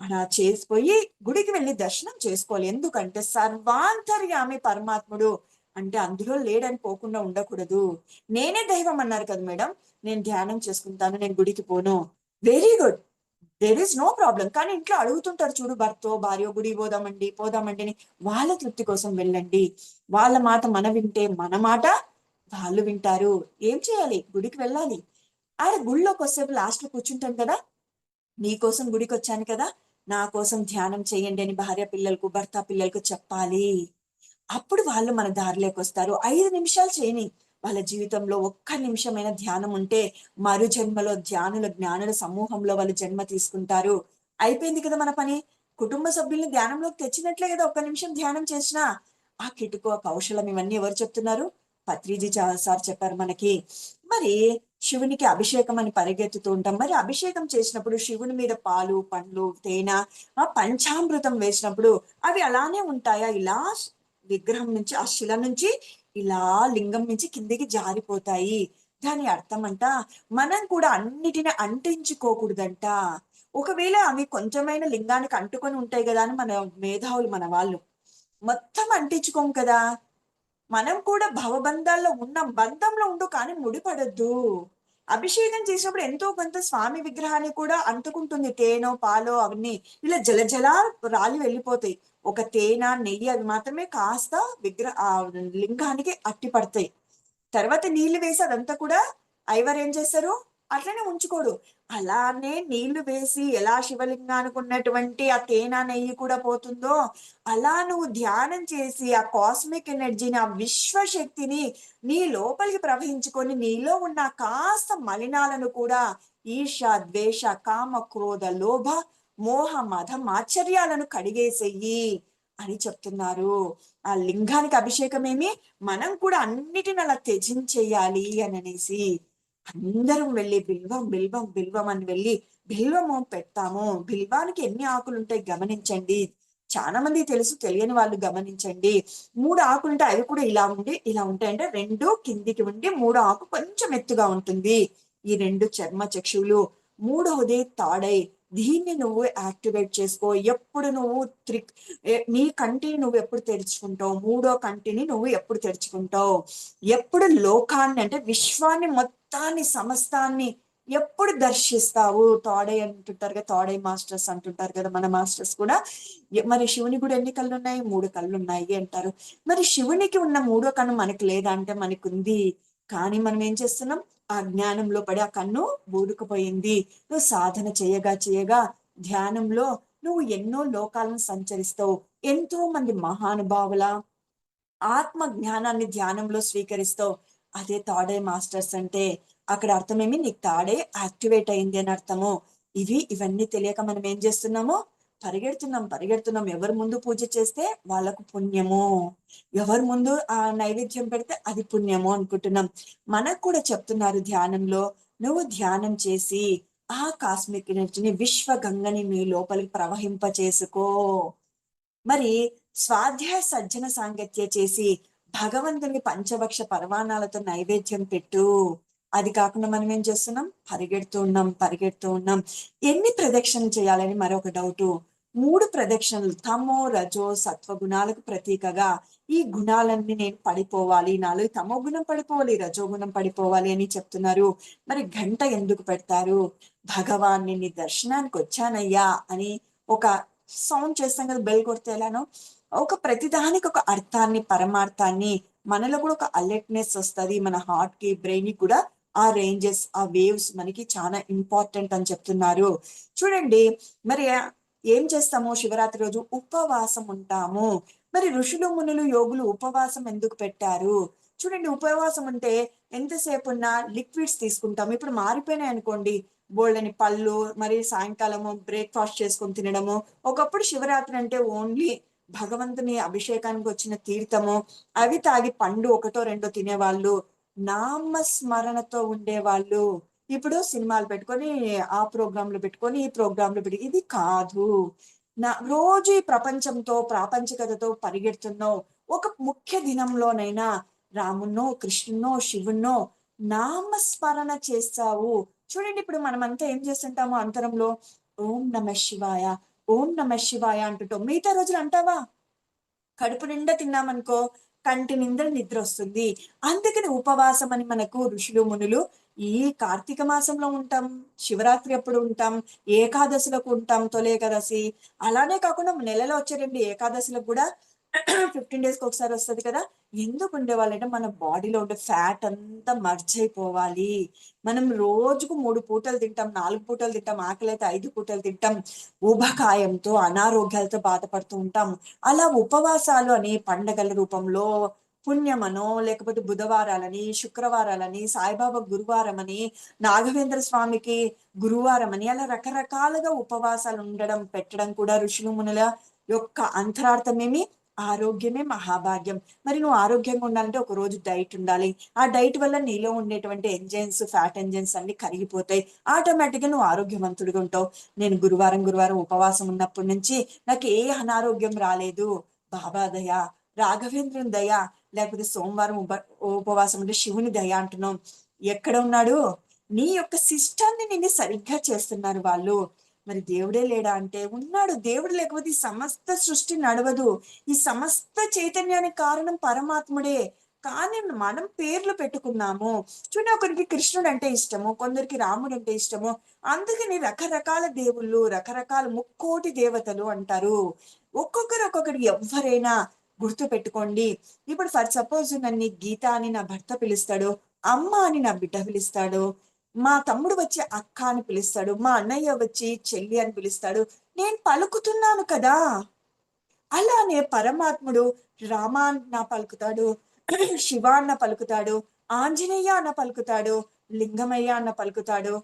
అలా చేసిపోయి గుడికి వెళ్ళి దర్శనం చేసుకోవాలి. ఎందుకంటే సర్వాంతర్యామి పరమాత్ముడు అంటే అందులో లేడని పోకుండా ఉండకూడదు. నేనే దైవం అన్నారు కదా మేడం, నేను ధ్యానం చేసుకుంటాను, నేను గుడికి పోను. Very good, there is no problem. కానీ ఇంట్లో అడుగుతుంటారు చూడు, భర్తో భార్య గుడి పోదామండి పోదామండి అని. వాళ్ళ తృప్తి కోసం వెళ్ళండి. వాళ్ళ మాట మన వింటే మన మాట వాళ్ళు వింటారు. ఏం చేయాలి? గుడికి వెళ్ళాలి. ఆడ గుళ్ళో కొద్దిసేపు లాస్ట్ లో కూర్చుంటాం కదా, నీకోసం గుడికి వచ్చాను కదా, నా కోసం ధ్యానం చేయండి అని భార్య పిల్లలకు భర్త పిల్లలకు చెప్పాలి. అప్పుడు వాళ్ళు మన దారిలోకి వస్తారు. 5 నిమిషాలు చేయని, వాళ్ళ జీవితంలో ఒక్క నిమిషమైన ధ్యానం ఉంటే మరు జన్మలో ధ్యానుల జ్ఞానుల సమూహంలో వాళ్ళు జన్మ తీసుకుంటారు. అయిపోయింది కదా మన పని. కుటుంబ సభ్యుల్ని ధ్యానంలోకి తెచ్చినట్లే కదా ఒక్క నిమిషం ధ్యానం చేసినా. ఆ కిటుకు ఆ కౌశలం ఇవన్నీ ఎవరు చెప్తున్నారు? పత్రిజీ సార్ చెప్పారు మనకి. మరి శివునికి అభిషేకం అని పరిగెత్తుతూ ఉంటాం. మరి అభిషేకం చేసినప్పుడు శివుని మీద పాలు పండ్లు తేనె ఆ పంచామృతం వేసినప్పుడు అవి అలానే ఉంటాయా? ఇలా విగ్రహం నుంచి ఆ శిల నుంచి ఇలా లింగం నుంచి కిందికి జారిపోతాయి. దాని అర్థం అంట, మనం కూడా అన్నిటిని అంటించుకోకూడదంట. ఒకవేళ అవి కొంచెమైన లింగానికి అంటుకొని ఉంటాయి కదా అని మన మేధావులు మన వాళ్ళు మొత్తం అంటించుకోం కదా. మనం కూడా భవబంధాల్లో ఉన్నాం, బంధంలో ఉండు కానీ ముడిపడద్దు. అభిషేకం చేసినప్పుడు ఎంతో కొంత స్వామి విగ్రహాన్ని కూడా అంటుకుంటుంది. తేనో పాలో అవన్నీ ఇలా జలజల రాలి వెళ్ళిపోతాయి. ఒక తేనె నెయ్యి అవి మాత్రమే కాస్త ఆ లింగానికి అట్టి పడతాయి. తర్వాత నీళ్లు వేసి అదంతా కూడా ఐవర్ ఏం చేస్తారు, అట్లనే ఉంచుకోడు. అలానే నీళ్లు వేసి ఎలా శివలింగానికి ఉన్నటువంటి ఆ తేనె నెయ్యి కూడా పోతుందో, అలా నువ్వు ధ్యానం చేసి ఆ కాస్మిక్ ఎనర్జీని ఆ విశ్వశక్తిని నీ లోపలికి ప్రవహించుకొని నీలో ఉన్న కాస్త మలినాలను కూడా ఈర్ష ద్వేష కామ క్రోధ లోభ మోహ మధం ఆశ్చర్యాలను కడిగేసేయి అని చెప్తున్నారు. ఆ లింగానికి అభిషేకం ఏమి, మనం కూడా అన్నిటిని అలా త్యజించేయాలి అని అనేసి అందరం వెళ్ళి బిల్వం బిల్వం బిల్వం అని వెళ్ళి బిల్వము పెడతాము. బిల్వానికి ఎన్ని ఆకులు ఉంటాయి గమనించండి. చాలా మంది తెలుసు, తెలియని వాళ్ళు గమనించండి. 3 ఆకులు ఉంటాయి, అవి కూడా ఇలా ఉండి ఇలా ఉంటాయి. అంటే 2 కిందికి ఉండి 3 ఆకు కొంచెం ఎత్తుగా ఉంటుంది. ఈ 2 చర్మ చక్షువులు. 3వది తాడై. దీన్ని నువ్వు యాక్టివేట్ చేసుకో. ఎప్పుడు నువ్వు నీ కంటిని నువ్వు ఎప్పుడు తెరుచుకుంటావు, 3వ కంటిని నువ్వు ఎప్పుడు తెరుచుకుంటావు, ఎప్పుడు లోకాన్ని అంటే విశ్వాన్ని మొత్తాన్ని సమస్తాన్ని ఎప్పుడు దర్శిస్తావు. తాడై అంటుంటారు కదా, తాడై మాస్టర్స్ అంటుంటారు కదా మన మాస్టర్స్ కూడా. మరి శివుని కూడా ఎన్ని కళ్ళు ఉన్నాయి? 3 కళ్ళు ఉన్నాయి అంటారు. మరి శివునికి ఉన్న 3వ కన్ను మనకి లేదా అంటే మనకు ఉంది. కానీ మనం ఏం చేస్తున్నాం? ఆ జ్ఞానంలో పడి ఆ కన్ను బూడుకుపోయింది. నువ్వు సాధన చేయగా చేయగా ధ్యానంలో నువ్వు ఎన్నో లోకాలను సంచరిస్తావు. ఎంతో మంది మహానుభావుల ఆత్మ జ్ఞానాన్ని ధ్యానంలో స్వీకరిస్తావు. అదే తాడే మాస్టర్స్ అంటే అక్కడ అర్థమేమి, నీకు తాడే యాక్టివేట్ అయింది అని అర్థము. ఇవన్నీ తెలియక మనం ఏం చేస్తున్నాము? పరిగెడుతున్నాం. ఎవరి ముందు పూజ చేస్తే వాళ్ళకు పుణ్యము, ఎవరి ముందు ఆ నైవేద్యం పెడితే అది పుణ్యము అనుకుంటున్నాం. మనకు కూడా చెప్తున్నారు ధ్యానంలో, నువ్వు ధ్యానం చేసి ఆ కాస్మిక్ ఎనర్జీని విశ్వగంగని నీ లోపలికి ప్రవహింప చేసుకో. మరి స్వాధ్యాయ సజ్జన సాంగత్య చేసి భగవంతుని పంచభక్ష పరమాణాలతో నైవేద్యం పెట్టు. అది కాకుండా మనం ఏం చేస్తున్నాం? పరిగెడుతూ ఉన్నాం. ఎన్ని ప్రదక్షిణలు చేయాలని మరొక డౌటు. 3 ప్రదక్షిణలు. తమో రజో సత్వ గుణాలకు ప్రతీకగా ఈ గుణాలన్నీ నేను పడిపోవాలి, నాలో తమో గుణం పడిపోవాలి, రజోగుణం పడిపోవాలి అని చెప్తున్నారు. మరి గంట ఎందుకు పెడతారు? భగవాన్ నీ దర్శనానికి వచ్చానయ్యా అని ఒక సౌండ్ చేస్తాం కదా, బెల్ కొడితే ఎలానో, ఒక ప్రతిదానికి ఒక అర్థాన్ని పరమార్థాన్ని, మనలో కూడా ఒక అలర్ట్నెస్ వస్తుంది. మన హార్ట్ కి బ్రెయిన్ కి కూడా ఆ రేంజెస్ ఆ వేవ్స్ మనకి చాలా ఇంపార్టెంట్ అని చెప్తున్నారు. చూడండి, మరి ఏం చేస్తాము? శివరాత్రి రోజు ఉపవాసం ఉంటాము. మరి ఋషులు మునులు యోగులు ఉపవాసం ఎందుకు పెట్టారు? చూడండి, ఉపవాసం ఉంటే ఎంతసేపు ఉన్నా లిక్విడ్స్ తీసుకుంటాము. ఇప్పుడు మారిపోయినాయి అనుకోండి, బోల్డని పళ్ళు, మరి సాయంకాలము బ్రేక్ఫాస్ట్ చేసుకొని తినడము. ఒకప్పుడు శివరాత్రి అంటే ఓన్లీ భగవంతుని అభిషేకానికి వచ్చిన తీర్థము అవి తాగి పండు ఒకటో రెండో తినేవాళ్ళు, నామస్మరణతో ఉండేవాళ్ళు. ఇప్పుడు సినిమాలు పెట్టుకొని ఆ ప్రోగ్రాంలు పెట్టుకొని ఈ ప్రోగ్రాంలు పెట్టి, ఇది కాదు. రోజు ఈ ప్రపంచంతో ప్రాపంచికతతో పరిగెడుతున్నావు. ఒక ముఖ్య దినంలోనైనా రామున్నో కృష్ణున్నో శివున్నో నామస్మరణ చేస్తావు. చూడండి, ఇప్పుడు మనమంతా ఏం చేస్తుంటామో అంతరంలో ఓం నమ శివాయ, ఓం నమ శివాయ అంటుంటాం. మిగతా రోజులు అంటావా? కడుపు నిండా తిన్నామనుకో కంటి నిండా నిద్ర వస్తుంది. అందుకని ఉపవాసం అని మనకు ఋషులు మునులు ఈ కార్తీక మాసంలో ఉంటాం, శివరాత్రి అప్పుడు ఉంటాం, ఏకాదశులకు ఉంటాం, తొలి ఏకాదశి. అలానే కాకుండా నెలలో వచ్చే 2 ఏకాదశులకు కూడా 15 డేస్కి ఒకసారి వస్తుంది కదా. ఎందుకు ఉండేవాళ్ళంటే మన బాడీలో ఉండే ఫ్యాట్ అంతా మర్జ్ అయిపోవాలి. మనం రోజుకు 3 పూటలు తింటాం, 4 పూటలు తింటాం, ఆకలి అయితే 5 పూటలు తింటాం, ఊబకాయంతో అనారోగ్యాలతో బాధపడుతూ ఉంటాం. అలా ఉపవాసాలు అనే పండగల రూపంలో పుణ్యమనో, లేకపోతే బుధవారాలని, శుక్రవారాలని, సాయిబాబా గురువారం అని, నాగవేంద్ర స్వామికి గురువారం అని, అలా రకరకాలుగా ఉపవాసాలు ఉండడం పెట్టడం కూడా ఋషులు మునుల యొక్క అంతరార్థమేమి, ఆరోగ్యమే మహాభాగ్యం. మరి నువ్వు ఆరోగ్యంగా ఉండాలంటే ఒక రోజు డైట్ ఉండాలి. ఆ డైట్ వల్ల నీలో ఉండేటువంటి ఎంజైమ్స్, ఫ్యాట్ ఎంజైమ్స్ అన్ని కరిగిపోతాయి. ఆటోమేటిక్ గా నువ్వు ఆరోగ్యవంతుడిగా ఉంటావు. నేను గురువారం ఉపవాసం ఉన్నప్పటి నుంచి నాకు ఏ అనారోగ్యం రాలేదు, బాబా దయ, రాఘవేంద్రుని దయ, లేకపోతే సోమవారం ఉపవాసం అంటే శివుని దయ అంటున్నాం. ఎక్కడ ఉన్నాడు? నీ యొక్క సిస్టాన్ని నిన్ను సరిగ్గా చేస్తున్నారు వాళ్ళు. మరి దేవుడే లేడా అంటే ఉన్నాడు. దేవుడు లేకపోతే ఈ సమస్త సృష్టి నడవదు. ఈ సమస్త చైతన్యానికి కారణం పరమాత్ముడే. కానీ మనం పేర్లు పెట్టుకున్నాము. చూడండి, ఒకరికి కృష్ణుడు అంటే ఇష్టము, కొందరికి రాముడు అంటే ఇష్టము. అందుకని రకరకాల దేవుళ్ళు, రకరకాల ముక్కోటి దేవతలు అంటారు. ఒక్కొక్కరు ఎవరైనా గుర్తు పెట్టుకోండి. ఇప్పుడు ఫర్ సపోజ్ నన్ను గీత అని నా భర్త పిలుస్తాడు, అమ్మ అని నా బిడ్డ పిలుస్తాడు, మా తమ్ముడు వచ్చి అక్క అని పిలుస్తాడు, మా అన్నయ్య వచ్చి చెల్లి అని పిలుస్తాడు. నేను పలుకుతున్నాను కదా. అలానే పరమాత్ముడు రామ అన్న పలుకుతాడు, శివ అన్న పలుకుతాడు, ఆంజనేయ అన్న పలుకుతాడు, లింగమయ్య అన్న పలుకుతాడు,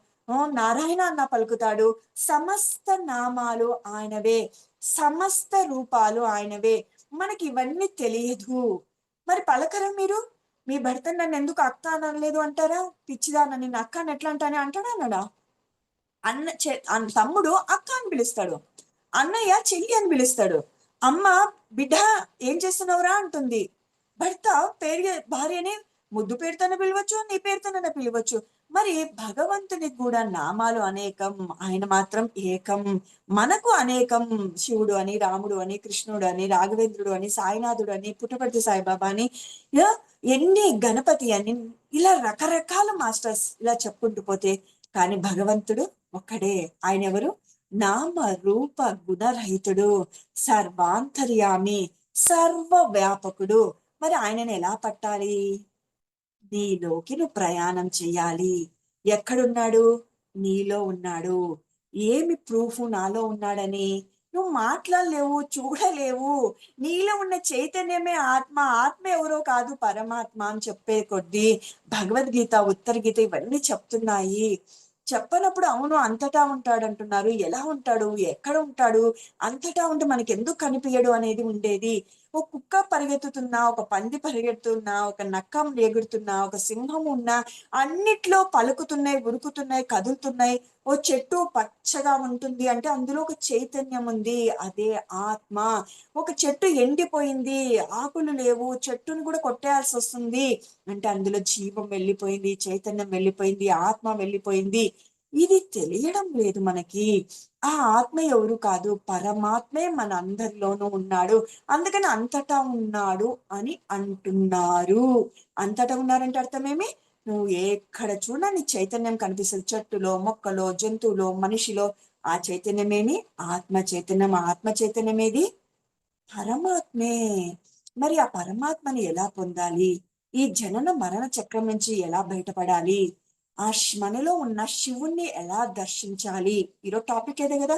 నారాయణ అన్న పలుకుతాడు. సమస్త నామాలు ఆయనవే, సమస్త రూపాలు ఆయనవే. మనకి ఇవన్నీ తెలియదు. మరి పలకరా మీరు? మీ భర్త నన్ను ఎందుకు అక్క అనలేదు అంటారా? పిచ్చిదాన్న, నిన్ను అక్క అని ఎట్లా అంటానే అంటాడా? అన్నాడా? తమ్ముడు అక్క అని పిలుస్తాడు, అన్నయ్య చెల్లి అని పిలుస్తాడు, అమ్మ బిడ్డ ఏం చేస్తున్నావురా అంటుంది, భర్త భార్యని ముద్దు పేరుతోనే పిలవచ్చు, నీ పేరుతోనే పిలవచ్చు. మరి భగవంతునికి కూడా నామాలు అనేకం, ఆయన మాత్రం ఏకం. మనకు అనేకం, శివుడు అని, రాముడు అని, కృష్ణుడు అని, రాఘవేంద్రుడు అని, సాయినాథుడు అని, పుట్టపర్తి సాయిబాబా అని, ఎన్ని గణపతి అని, ఇలా రకరకాల మాస్టర్స్ ఇలా చెప్పుకుంటూ పోతే, కానీ భగవంతుడు ఒక్కడే. ఆయన ఎవరు? నామ రూప గుణరహితుడు, సర్వాంతర్యామి, సర్వ వ్యాపకుడు. మరి ఆయనను ఎలా పట్టాలి? నీలోకి నువ్వు ప్రయాణం చెయ్యాలి. ఎక్కడున్నాడు? నీలో ఉన్నాడు. ఏమి ప్రూఫ్ నాలో ఉన్నాడని? నువ్వు మాట్లాడలేవు, చూడలేవు. నీలో ఉన్న చైతన్యమే ఆత్మ. ఆత్మ ఎవరో కాదు, పరమాత్మ అని చెప్పే కొద్దీ భగవద్గీత, ఉత్తర గీత ఇవన్నీ చెప్తున్నాయి. చెప్పనప్పుడు అవును అంతటా ఉంటాడు అంటున్నారు. ఎలా ఉంటాడు? ఎక్కడ ఉంటాడు? అంతటా ఉంటే మనకి ఎందుకు కనిపించడు అనేది ఉండేది. ఒక కుక్క పరిగెత్తుతున్నా, ఒక పంది పరిగెడుతున్నా, ఒక నక్క ఎగురుతున్నా, ఒక సింహం ఉన్నా, అన్నిట్లో పలుకుతున్నాయి, ఉరుకుతున్నాయి, కదులుతున్నాయి. ఓ చెట్టు పచ్చగా ఉంటుంది అంటే అందులో ఒక చైతన్యం ఉంది, అదే ఆత్మ. ఒక చెట్టు ఎండిపోయింది, ఆకులు లేవు, చెట్టును కూడా కొట్టేయాల్సి వస్తుంది అంటే అందులో జీవం వెళ్ళిపోయింది, చైతన్యం వెళ్ళిపోయింది, ఆత్మ వెళ్ళిపోయింది. ఇది తెలియడం లేదు మనకి. ఆ ఆత్మ ఎవరు కాదు, పరమాత్మే మన అందరిలోనూ ఉన్నాడు. అందుకని అంతటా ఉన్నాడు అని అంటున్నారు. అంతటా ఉన్నారంటే అర్థమేమి? నువ్వు ఎక్కడ చూడని చైతన్యం కనిపిస్తుంది. చెట్టులో, మొక్కలో, జంతువులో, మనిషిలో. ఆ చైతన్యమేమి? ఆత్మ చైతన్యం. ఆత్మ చైతన్యమేది? పరమాత్మే. మరి ఆ పరమాత్మని ఎలా పొందాలి? ఈ జనన మరణ చక్రం నుంచి ఎలా బయటపడాలి? ఆ మనలో ఉన్న శివుణ్ణి ఎలా దర్శించాలి? ఈరోజు టాపిక్ ఏదే కదా.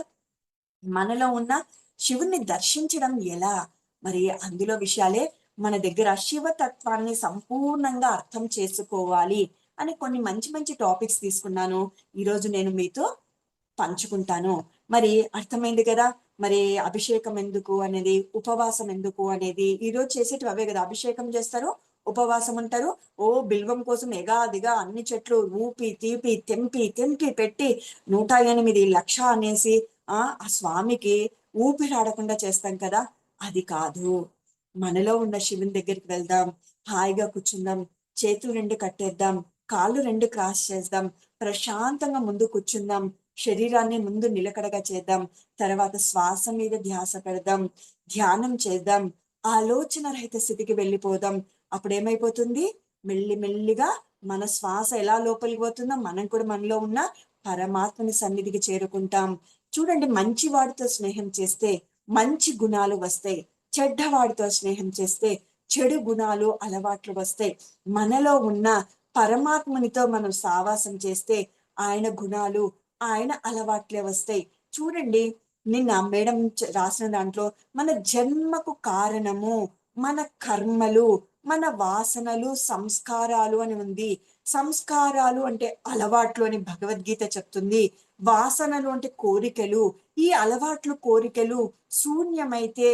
మనలో ఉన్న శివుణ్ణి దర్శించడం ఎలా? మరి అందులో విషయాలే మన దగ్గర శివతత్వాన్ని సంపూర్ణంగా అర్థం చేసుకోవాలి అని కొన్ని మంచి మంచి టాపిక్స్ తీసుకున్నాను. ఈరోజు నేను మీతో పంచుకుంటాను. మరి అర్థమైంది కదా. మరి అభిషేకం ఎందుకు అనేది, ఉపవాసం ఎందుకు అనేది, ఈరోజు చేసేటివి అవే కదా. అభిషేకం చేస్తారు, ఉపవాసం ఉంటారు. ఓ బిల్వం కోసం ఎగాదిగా అన్ని చెట్లు ఊపి తీపి తెంపి తెంపి పెట్టి 108 లక్ష అనేసి ఆ స్వామికి ఊపిరాడకుండా చేస్తాం కదా. అది కాదు. మనలో ఉన్న శివుని దగ్గరికి వెళ్దాం, హాయిగా కూర్చుందాం, చేతులు 2 కట్టేద్దాం, కాళ్ళు 2 క్రాస్ చేద్దాం, ప్రశాంతంగా ముందు కూర్చుందాం, శరీరాన్ని ముందు నిలకడగా చేద్దాం, తర్వాత శ్వాస మీద ధ్యాస పెడదాం, ధ్యానం చేద్దాం, ఆలోచన రహిత స్థితికి వెళ్ళిపోదాం. అప్పుడు ఏమైపోతుంది, మెల్లిమెల్లిగా మన శ్వాస ఎలా లోపలికి పోతుందో మనం కూడా మనలో ఉన్న పరమాత్మని సన్నిధికి చేరుకుంటాం. చూడండి, మంచి వాడితో స్నేహం చేస్తే మంచి గుణాలు వస్తాయి, చెడ్డవాడితో స్నేహం చేస్తే చెడు గుణాలు అలవాట్లు వస్తాయి. మనలో ఉన్న పరమాత్మనితో మనం సావాసం చేస్తే ఆయన గుణాలు, ఆయన అలవాట్లే వస్తాయి. చూడండి, నిన్న మేడం రాసిన దాంట్లో మన జన్మకు కారణము మన కర్మలు, మన వాసనలు, సంస్కారాలు అని ఉంది. సంస్కారాలు అంటే అలవాట్లు అని భగవద్గీత చెప్తుంది. వాసనలు అంటే కోరికలు. ఈ అలవాట్లు కోరికలు శూన్యమైతే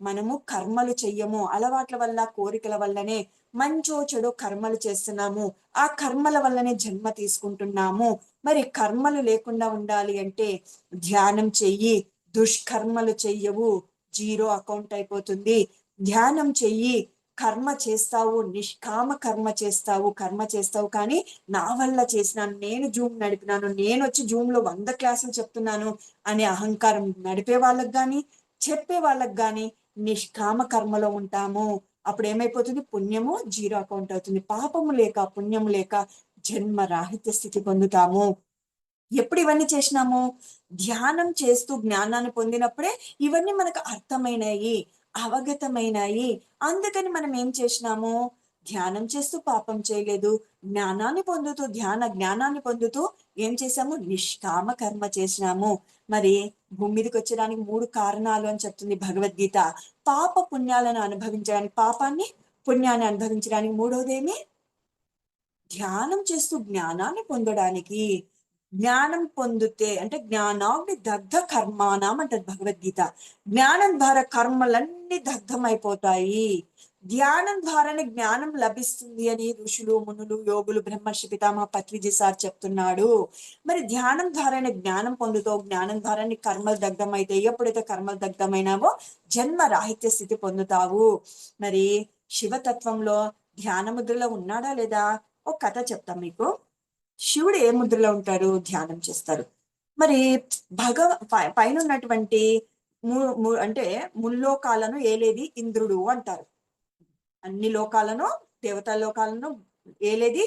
మనము కర్మలు చెయ్యము. అలవాట్ల వల్ల కోరికల వల్లనే మంచో చెడో కర్మలు చేస్తున్నాము. ఆ కర్మల వల్లనే జన్మ తీసుకుంటున్నాము. మరి కర్మలు లేకుండా ఉండాలి అంటే ధ్యానం చెయ్యి, దుష్కర్మలు చెయ్యవు, జీరో అకౌంట్ అయిపోతుంది. ధ్యానం చెయ్యి, కర్మ చేస్తావు, నిష్కామ కర్మ చేస్తావు కానీ నా వల్ల చేసినాను, నేను జూమ్ నడిపినాను, నేను వచ్చి జూమ్ లో 100 క్లాసులు చెప్తున్నాను అనే అహంకారం నడిపే వాళ్ళకి గాని చెప్పే వాళ్ళకి గాని నిష్కామ కర్మలో ఉంటాము. అప్పుడు ఏమైపోతుంది, పుణ్యము జీరో అకౌంట్ అవుతుంది. పాపము లేక పుణ్యము లేక జన్మ రాహిత్య స్థితి పొందుతాము. ఎప్పుడు ఇవన్నీ చేసినాము, ధ్యానం చేస్తూ జ్ఞానాన్ని పొందినప్పుడే ఇవన్నీ మనకు అర్థమైనాయి, అవగతమైనాయి. అందుకని మనం ఏం చేసినాము, ధ్యానం చేస్తూ పాపం చేయలేదు, జ్ఞానాన్ని పొందుతూ ఏం చేసాము, నిష్కామ కర్మ చేసినాము. మరి భూమి మీదకి వచ్చడానికి 3 కారణాలు అని చెప్తుంది భగవద్గీత. పాప పుణ్యాలను అనుభవించడానికి, పాపాన్ని పుణ్యాన్ని అనుభవించడానికి. మూడవదేమి, ధ్యానం చేస్తూ జ్ఞానాన్ని పొందడానికి. జ్ఞానం పొందితే అంటే జ్ఞానాగ్ని దగ్ధ కర్మాణం అంటది భగవద్గీత. జ్ఞానం ద్వారా కర్మలన్నీ దగ్ధమైపోతాయి. ధ్యానం ద్వారానే జ్ఞానం లభిస్తుంది అని ఋషులు, మునులు, యోగులు, బ్రహ్మర్షి పితామహ పత్రిజీ సార్ చెప్తున్నాడు. మరి ధ్యానం ద్వారానే జ్ఞానం పొందుతావు, జ్ఞానం ద్వారానే కర్మలు దగ్ధమైతే, ఎప్పుడైతే కర్మలు దగ్ధమైనావో జన్మ రాహిత్య స్థితి పొందుతావు. మరి శివతత్వంలో ధ్యాన ముద్రలో ఉన్నాడా లేదా, ఒక కథ చెప్తాం మీకు. శివుడు ఏ ముద్రలో ఉంటారు, ధ్యానం చేస్తారు. మరి పైన ఉన్నటువంటి అంటే ముల్లోకాలను ఏలేది ఇంద్రుడు అంటారు. అన్ని లోకాలను, దేవతా లోకాలను ఏలేది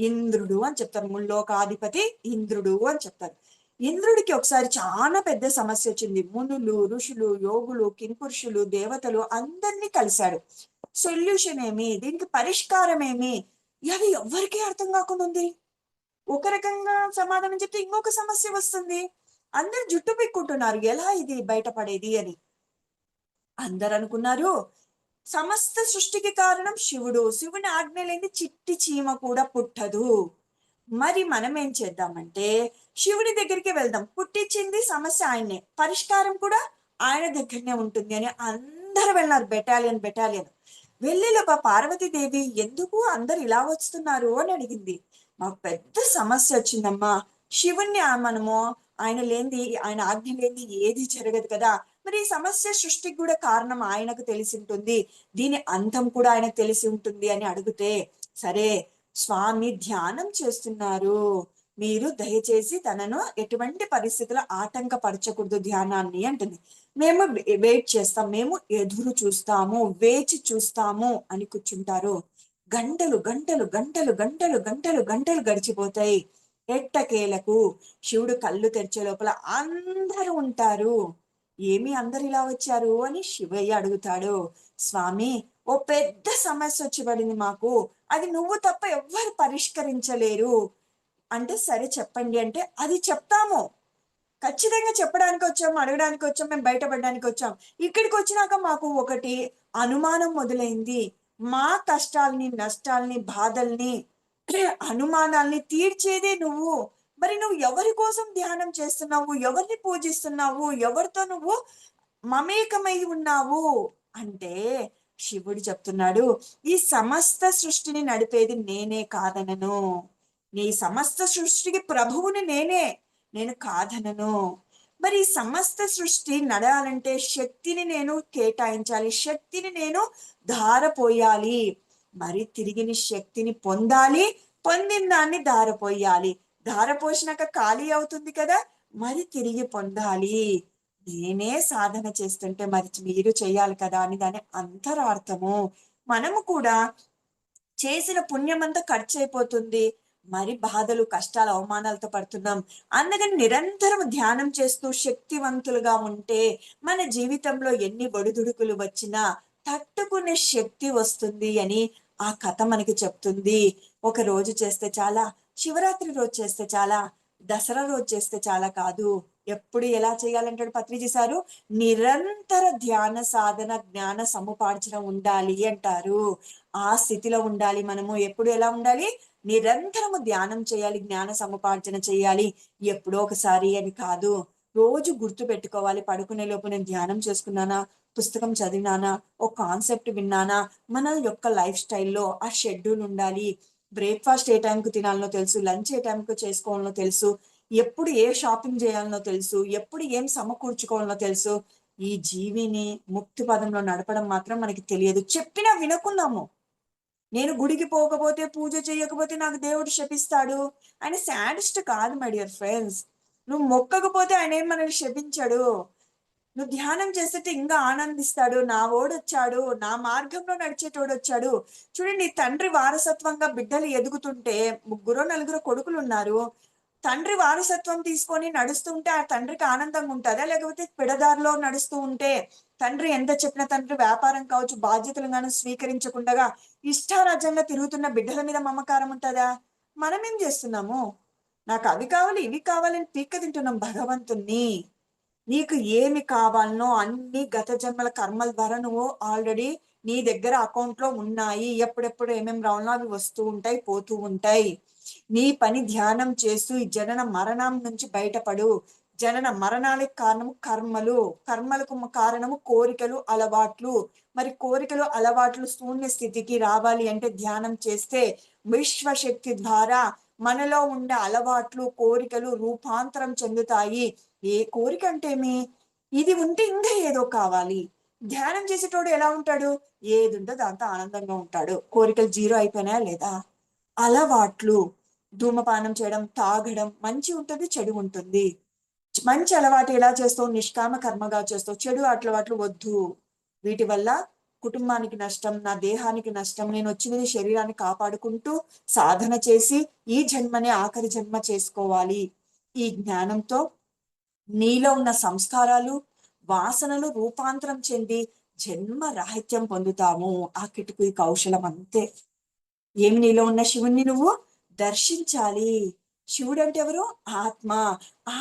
ఇంద్రుడు అని చెప్తారు. ముల్లోకాధిపతి ఇంద్రుడు అని చెప్తారు. ఇంద్రుడికి ఒకసారి చాలా పెద్ద సమస్య వచ్చింది. మునులు, ఋషులు, యోగులు, కింపురుషులు, దేవతలు అందరినీ కలిశాడు. సొల్యూషన్ ఏమి, దీనికి పరిష్కారం ఏమి, అది ఎవ్వరికీ అర్థం కాకుండా ఉంది. ఒక రకంగా సమాధానం చెప్తే ఇంకొక సమస్య వస్తుంది. అందరు జుట్టు పిక్కుంటున్నారు, ఎలా ఇది బయటపడేది అని. అందరు అనుకున్నారు సమస్త సృష్టికి కారణం శివుడు, శివుని ఆజ్ఞ లేని చిట్టి చీమ కూడా పుట్టదు. మరి మనం ఏం చేద్దామంటే శివుడి దగ్గరికి వెళ్దాం, పుట్టించింది సమస్య ఆయన్నే, పరిష్కారం కూడా ఆయన దగ్గరనే ఉంటుంది అని అందరు వెళ్ళారు. బెటాలియన్ వెళ్ళేలోప పార్వతీదేవి ఎందుకు అందరు ఇలా వస్తున్నారు అని అడిగింది. మాకు పెద్ద సమస్య వచ్చిందమ్మా, శివుణ్ణి మనము ఆయన లేనిది, ఆయన ఆజ్ఞ లేనిది ఏది జరగదు కదా. మరి ఈ సమస్య సృష్టికి కూడా కారణం ఆయనకు తెలిసి ఉంటుంది, దీని అంతం కూడా ఆయనకు తెలిసి ఉంటుంది అని అడిగితే, సరే స్వామి ధ్యానం చేస్తున్నారు, మీరు దయచేసి తనను ఎటువంటి పరిస్థితుల్లో ఆటంకపరచకూడదు ధ్యానాన్ని అంటుంది. మేము వెయిట్ చేస్తాం, మేము ఎదురు చూస్తాము, వేచి చూస్తాము అని కూర్చుంటారు. గంటలు గంటలు గంటలు గంటలు గంటలు గంటలు గడిచిపోతాయి. ఎట్టకేలకు శివుడు కళ్ళు తెరిచే లోపల అందరూ ఉంటారు. ఏమి అందరు ఇలా వచ్చారు అని శివయ్య అడుగుతాడు. స్వామి, ఓ పెద్ద సమస్య వచ్చి పడింది మాకు, అది నువ్వు తప్ప ఎవ్వరు పరిష్కరించలేరు అంటే, సరే చెప్పండి అంటే అది చెప్తాము, ఖచ్చితంగా చెప్పడానికి వచ్చాము, అడగడానికి వచ్చాం, మేము బయటపడడానికి వచ్చాం. ఇక్కడికి వచ్చినాక మాకు ఒకటి అనుమానం మొదలైంది. మా కష్టాల్ని, నష్టాల్ని, బాధల్ని, అనుమానాల్ని తీర్చేదే నువ్వు. మరి నువ్వు ఎవరి కోసం ధ్యానం చేస్తున్నావు, ఎవరిని పూజిస్తున్నావు, ఎవరితో నువ్వు మమేకమై ఉన్నావు అంటే శివుడు చెప్తున్నాడు, ఈ సమస్త సృష్టిని నడిపేది నేనే కాదనను, నీ సమస్త సృష్టికి ప్రభువుని నేను కాదనను. మరి ఈ సమస్త సృష్టి నడవాలంటే శక్తిని నేను కేటాయించాలి, శక్తిని నేను ధారపోయాలి, మరి తిరిగి శక్తిని పొందాలి, పొందిన దాన్ని ధారపోయాలి, ధారపోసినాక ఖాళీ అవుతుంది కదా, మరి తిరిగి పొందాలి. నేనే సాధన చేస్తుంటే మరి మీరు చేయాలి కదా అని దాని అంతరార్థము. మనము కూడా చేసిన పుణ్యమంతా ఖర్చు అయిపోతుంది, మరి బాధలు కష్టాలు అవమానాలతో పడుతున్నాం. అందుకని నిరంతరం ధ్యానం చేస్తూ శక్తివంతులుగా ఉంటే మన జీవితంలో ఎన్ని ఒడిదుడుకులు వచ్చినా తట్టుకునే శక్తి వస్తుంది అని ఆ కథ మనకి చెప్తుంది. ఒక రోజు చేస్తే చాలా, శివరాత్రి రోజు చేస్తే చాలా, దసరా రోజు చేస్తే చాలా కాదు. ఎప్పుడు ఎలా చేయాలంటాడు పత్రిజీ సారు? నిరంతర ధ్యాన సాధన జ్ఞాన సముపార్జన ఉండాలి అంటారు. ఆ స్థితిలో ఉండాలి మనము. ఎప్పుడు ఎలా ఉండాలి? నిరంతరము ధ్యానం చేయాలి, జ్ఞాన సముపార్జన చేయాలి. ఎప్పుడో ఒకసారి అని కాదు, రోజు గుర్తు పెట్టుకోవాలి. పడుకునే లోపు నేను ధ్యానం చేసుకున్నానా, పుస్తకం చదివినానా, ఒక కాన్సెప్ట్ విన్నానా. మన యొక్క లైఫ్ స్టైల్లో ఆ షెడ్యూల్ ఉండాలి. బ్రేక్ఫాస్ట్ ఏ టైంకు తినాలనో తెలుసు, లంచ్ ఏ టైంకు చేసుకోవాలనో తెలుసు, ఎప్పుడు ఏ షాపింగ్ చేయాలనో తెలుసు, ఎప్పుడు ఏం సమకూర్చుకోవాలనో తెలుసు. ఈ జీవిని ముక్తి పదంలో నడపడం మాత్రం మనకి తెలియదు. చెప్పినా వినకున్నాము. నేను గుడికి పోకపోతే, పూజ చేయకపోతే నాకు దేవుడు శపిస్తాడు. ఆయన శాడిస్ట్ కాదు మై డియర్ ఫ్రెండ్స్. నువ్వు మొక్కకపోతే ఆయన ఏం మనల్ని శపించాడు. నువ్వు ధ్యానం చేస్తే ఇంకా ఆనందిస్తాడు. నా ఓడొచ్చాడు, నా మార్గంలో నడిచేటోడు వచ్చాడు. చూడండి, తండ్రి వారసత్వంగా బిడ్డలు ఎదుగుతుంటే, 3 4 కొడుకులు ఉన్నారు. తండ్రి వారసత్వం తీసుకొని నడుస్తుంటే ఆ తండ్రికి ఆనందంగా ఉంటుందా? లేకపోతే పిడదారిలో నడుస్తూ ఉంటే, తండ్రి ఎంత చెప్పిన తండ్రి వ్యాపారం కావచ్చు బాధ్యతలుగాను స్వీకరించకుండా ఇష్టారాజ్యంగా తిరుగుతున్న బిడ్డల మీద మమకారం ఉంటుందా? మనం ఏం చేస్తున్నాము? నాకు అవి కావాలి, ఇవి కావాలని పీక్క తింటున్నాం భగవంతుణ్ణి. నీకు ఏమి కావాలనో అన్ని గత జన్మల కర్మల ద్వారా నువ్వు ఆల్రెడీ నీ దగ్గర అకౌంట్ లో ఉన్నాయి. ఎప్పుడెప్పుడు ఏమేమి రావాలనో అవి వస్తూ ఉంటాయి, పోతూ ఉంటాయి. నీ పని ధ్యానం చేస్తూ ఈ జనన మరణం నుంచి బయటపడు. జనన మరణాలకు కారణము కర్మలు, కర్మలకు కారణము కోరికలు, అలవాట్లు. మరి కోరికలు, అలవాట్లు శూన్య స్థితికి రావాలి అంటే ధ్యానం చేస్తే విశ్వశక్తి ద్వారా మనలో ఉండే అలవాట్లు, కోరికలు రూపాంతరం చెందుతాయి. ఏ కోరిక అంటేమి? ఇది ఉంటే ఇంకా ఏదో కావాలి. ధ్యానం చేసేటోడు ఎలా ఉంటాడు? ఏది ఉందో దాంతో ఆనందంగా ఉంటాడు. కోరికలు జీరో అయిపోయినాయా లేదా? అలవాట్లు, ధూమపానం చేయడం, తాగడం, మంచి ఉంటుంది, చెడు ఉంటుంది. మంచి అలవాటు ఎలా చేస్తావు? నిష్కామ కర్మగా చేస్తావు. చెడు అలవాట్లు వద్దు. వీటి వల్ల కుటుంబానికి నష్టం, నా దేహానికి నష్టం. నేను వచ్చినది శరీరాన్ని కాపాడుకుంటూ సాధన చేసి ఈ జన్మనే ఆఖరి జన్మ చేసుకోవాలి. ఈ జ్ఞానంతో నీలో ఉన్న సంస్కారాలు, వాసనలు రూపాంతరం చెంది జన్మ రాహిత్యం పొందుతాము. ఆ కిటుకు కౌశలం అంతే. ఏమి? నీలో ఉన్న శివుణ్ణి నువ్వు దర్శించాలి. శివుడు అంటే ఎవరు? ఆత్మ.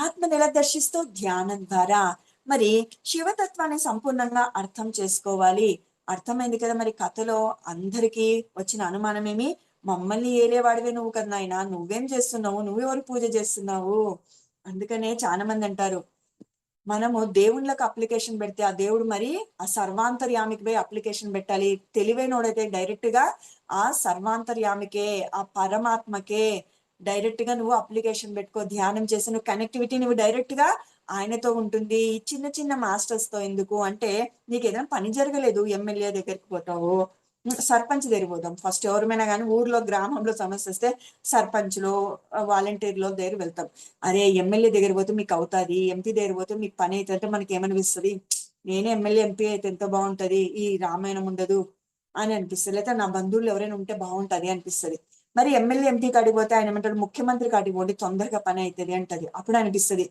ఆత్మను ఎలా దర్శిస్తావు? ధ్యానం ద్వారా. మరి శివతత్వాన్ని సంపూర్ణంగా అర్థం చేసుకోవాలి. అర్థమైంది కదా? మరి కథలో అందరికీ వచ్చిన అనుమానం ఏమి? మమ్మల్ని ఏలేవాడివే నువ్వు కదా నాయనా, నువ్వేం చేస్తున్నావు, నువ్వెవరు పూజ చేస్తున్నావు? అందుకనే చాలా మంది అంటారు, మనము దేవుళ్ళకి అప్లికేషన్ పెడితే ఆ దేవుడు మరి ఆ సర్వాంతర్యామికి పోయి అప్లికేషన్ పెట్టాలి. తెలివైనోడైతే డైరెక్ట్ గా ఆ సర్వాంతర్యామికే, ఆ పరమాత్మకే డైరెక్ట్ గా నువ్వు అప్లికేషన్ పెట్టుకో. ధ్యానం చేసి నువ్వు కనెక్టివిటీ నువ్వు డైరెక్ట్ గా ఆయనతో ఉంటుంది. ఈ చిన్న చిన్న మాస్టర్స్ తో ఎందుకు అంటే, నీకు ఏదైనా పని జరగలేదు, ఎమ్మెల్యే దగ్గరికి పోతావు, సర్పంచ్ దగ్గరికి పోతాం. ఫస్ట్ ఎవరిమైనా కానీ ఊర్లో గ్రామంలో సమస్య వస్తే సర్పంచ్లో, వాలంటీర్లో దగ్గర వెళ్తాం. అరే ఎమ్మెల్యే దగ్గర పోతే మీకు అవుతుంది, ఎంపీ దగ్గర పోతే మీకు పని అవుతుందంటే మనకి ఏమనిపిస్తుంది? నేనే ఎమ్మెల్యే ఎంపీ అయితే ఎంతో బాగుంటది, ఈ రామాయణం ఉండదు అని అనిపిస్తుంది. లేదా నా బంధువులు ఎవరైనా ఉంటే బాగుంటది అనిపిస్తుంది. మరి ఎమ్మెల్యే ఎంపీ కాడికి పోతే ఆయన ఏమంటాడు? ముఖ్యమంత్రి కాడికి పోండి, తొందరగా పని అవుతుంది అంటది. అప్పుడు అనిపిస్తుంది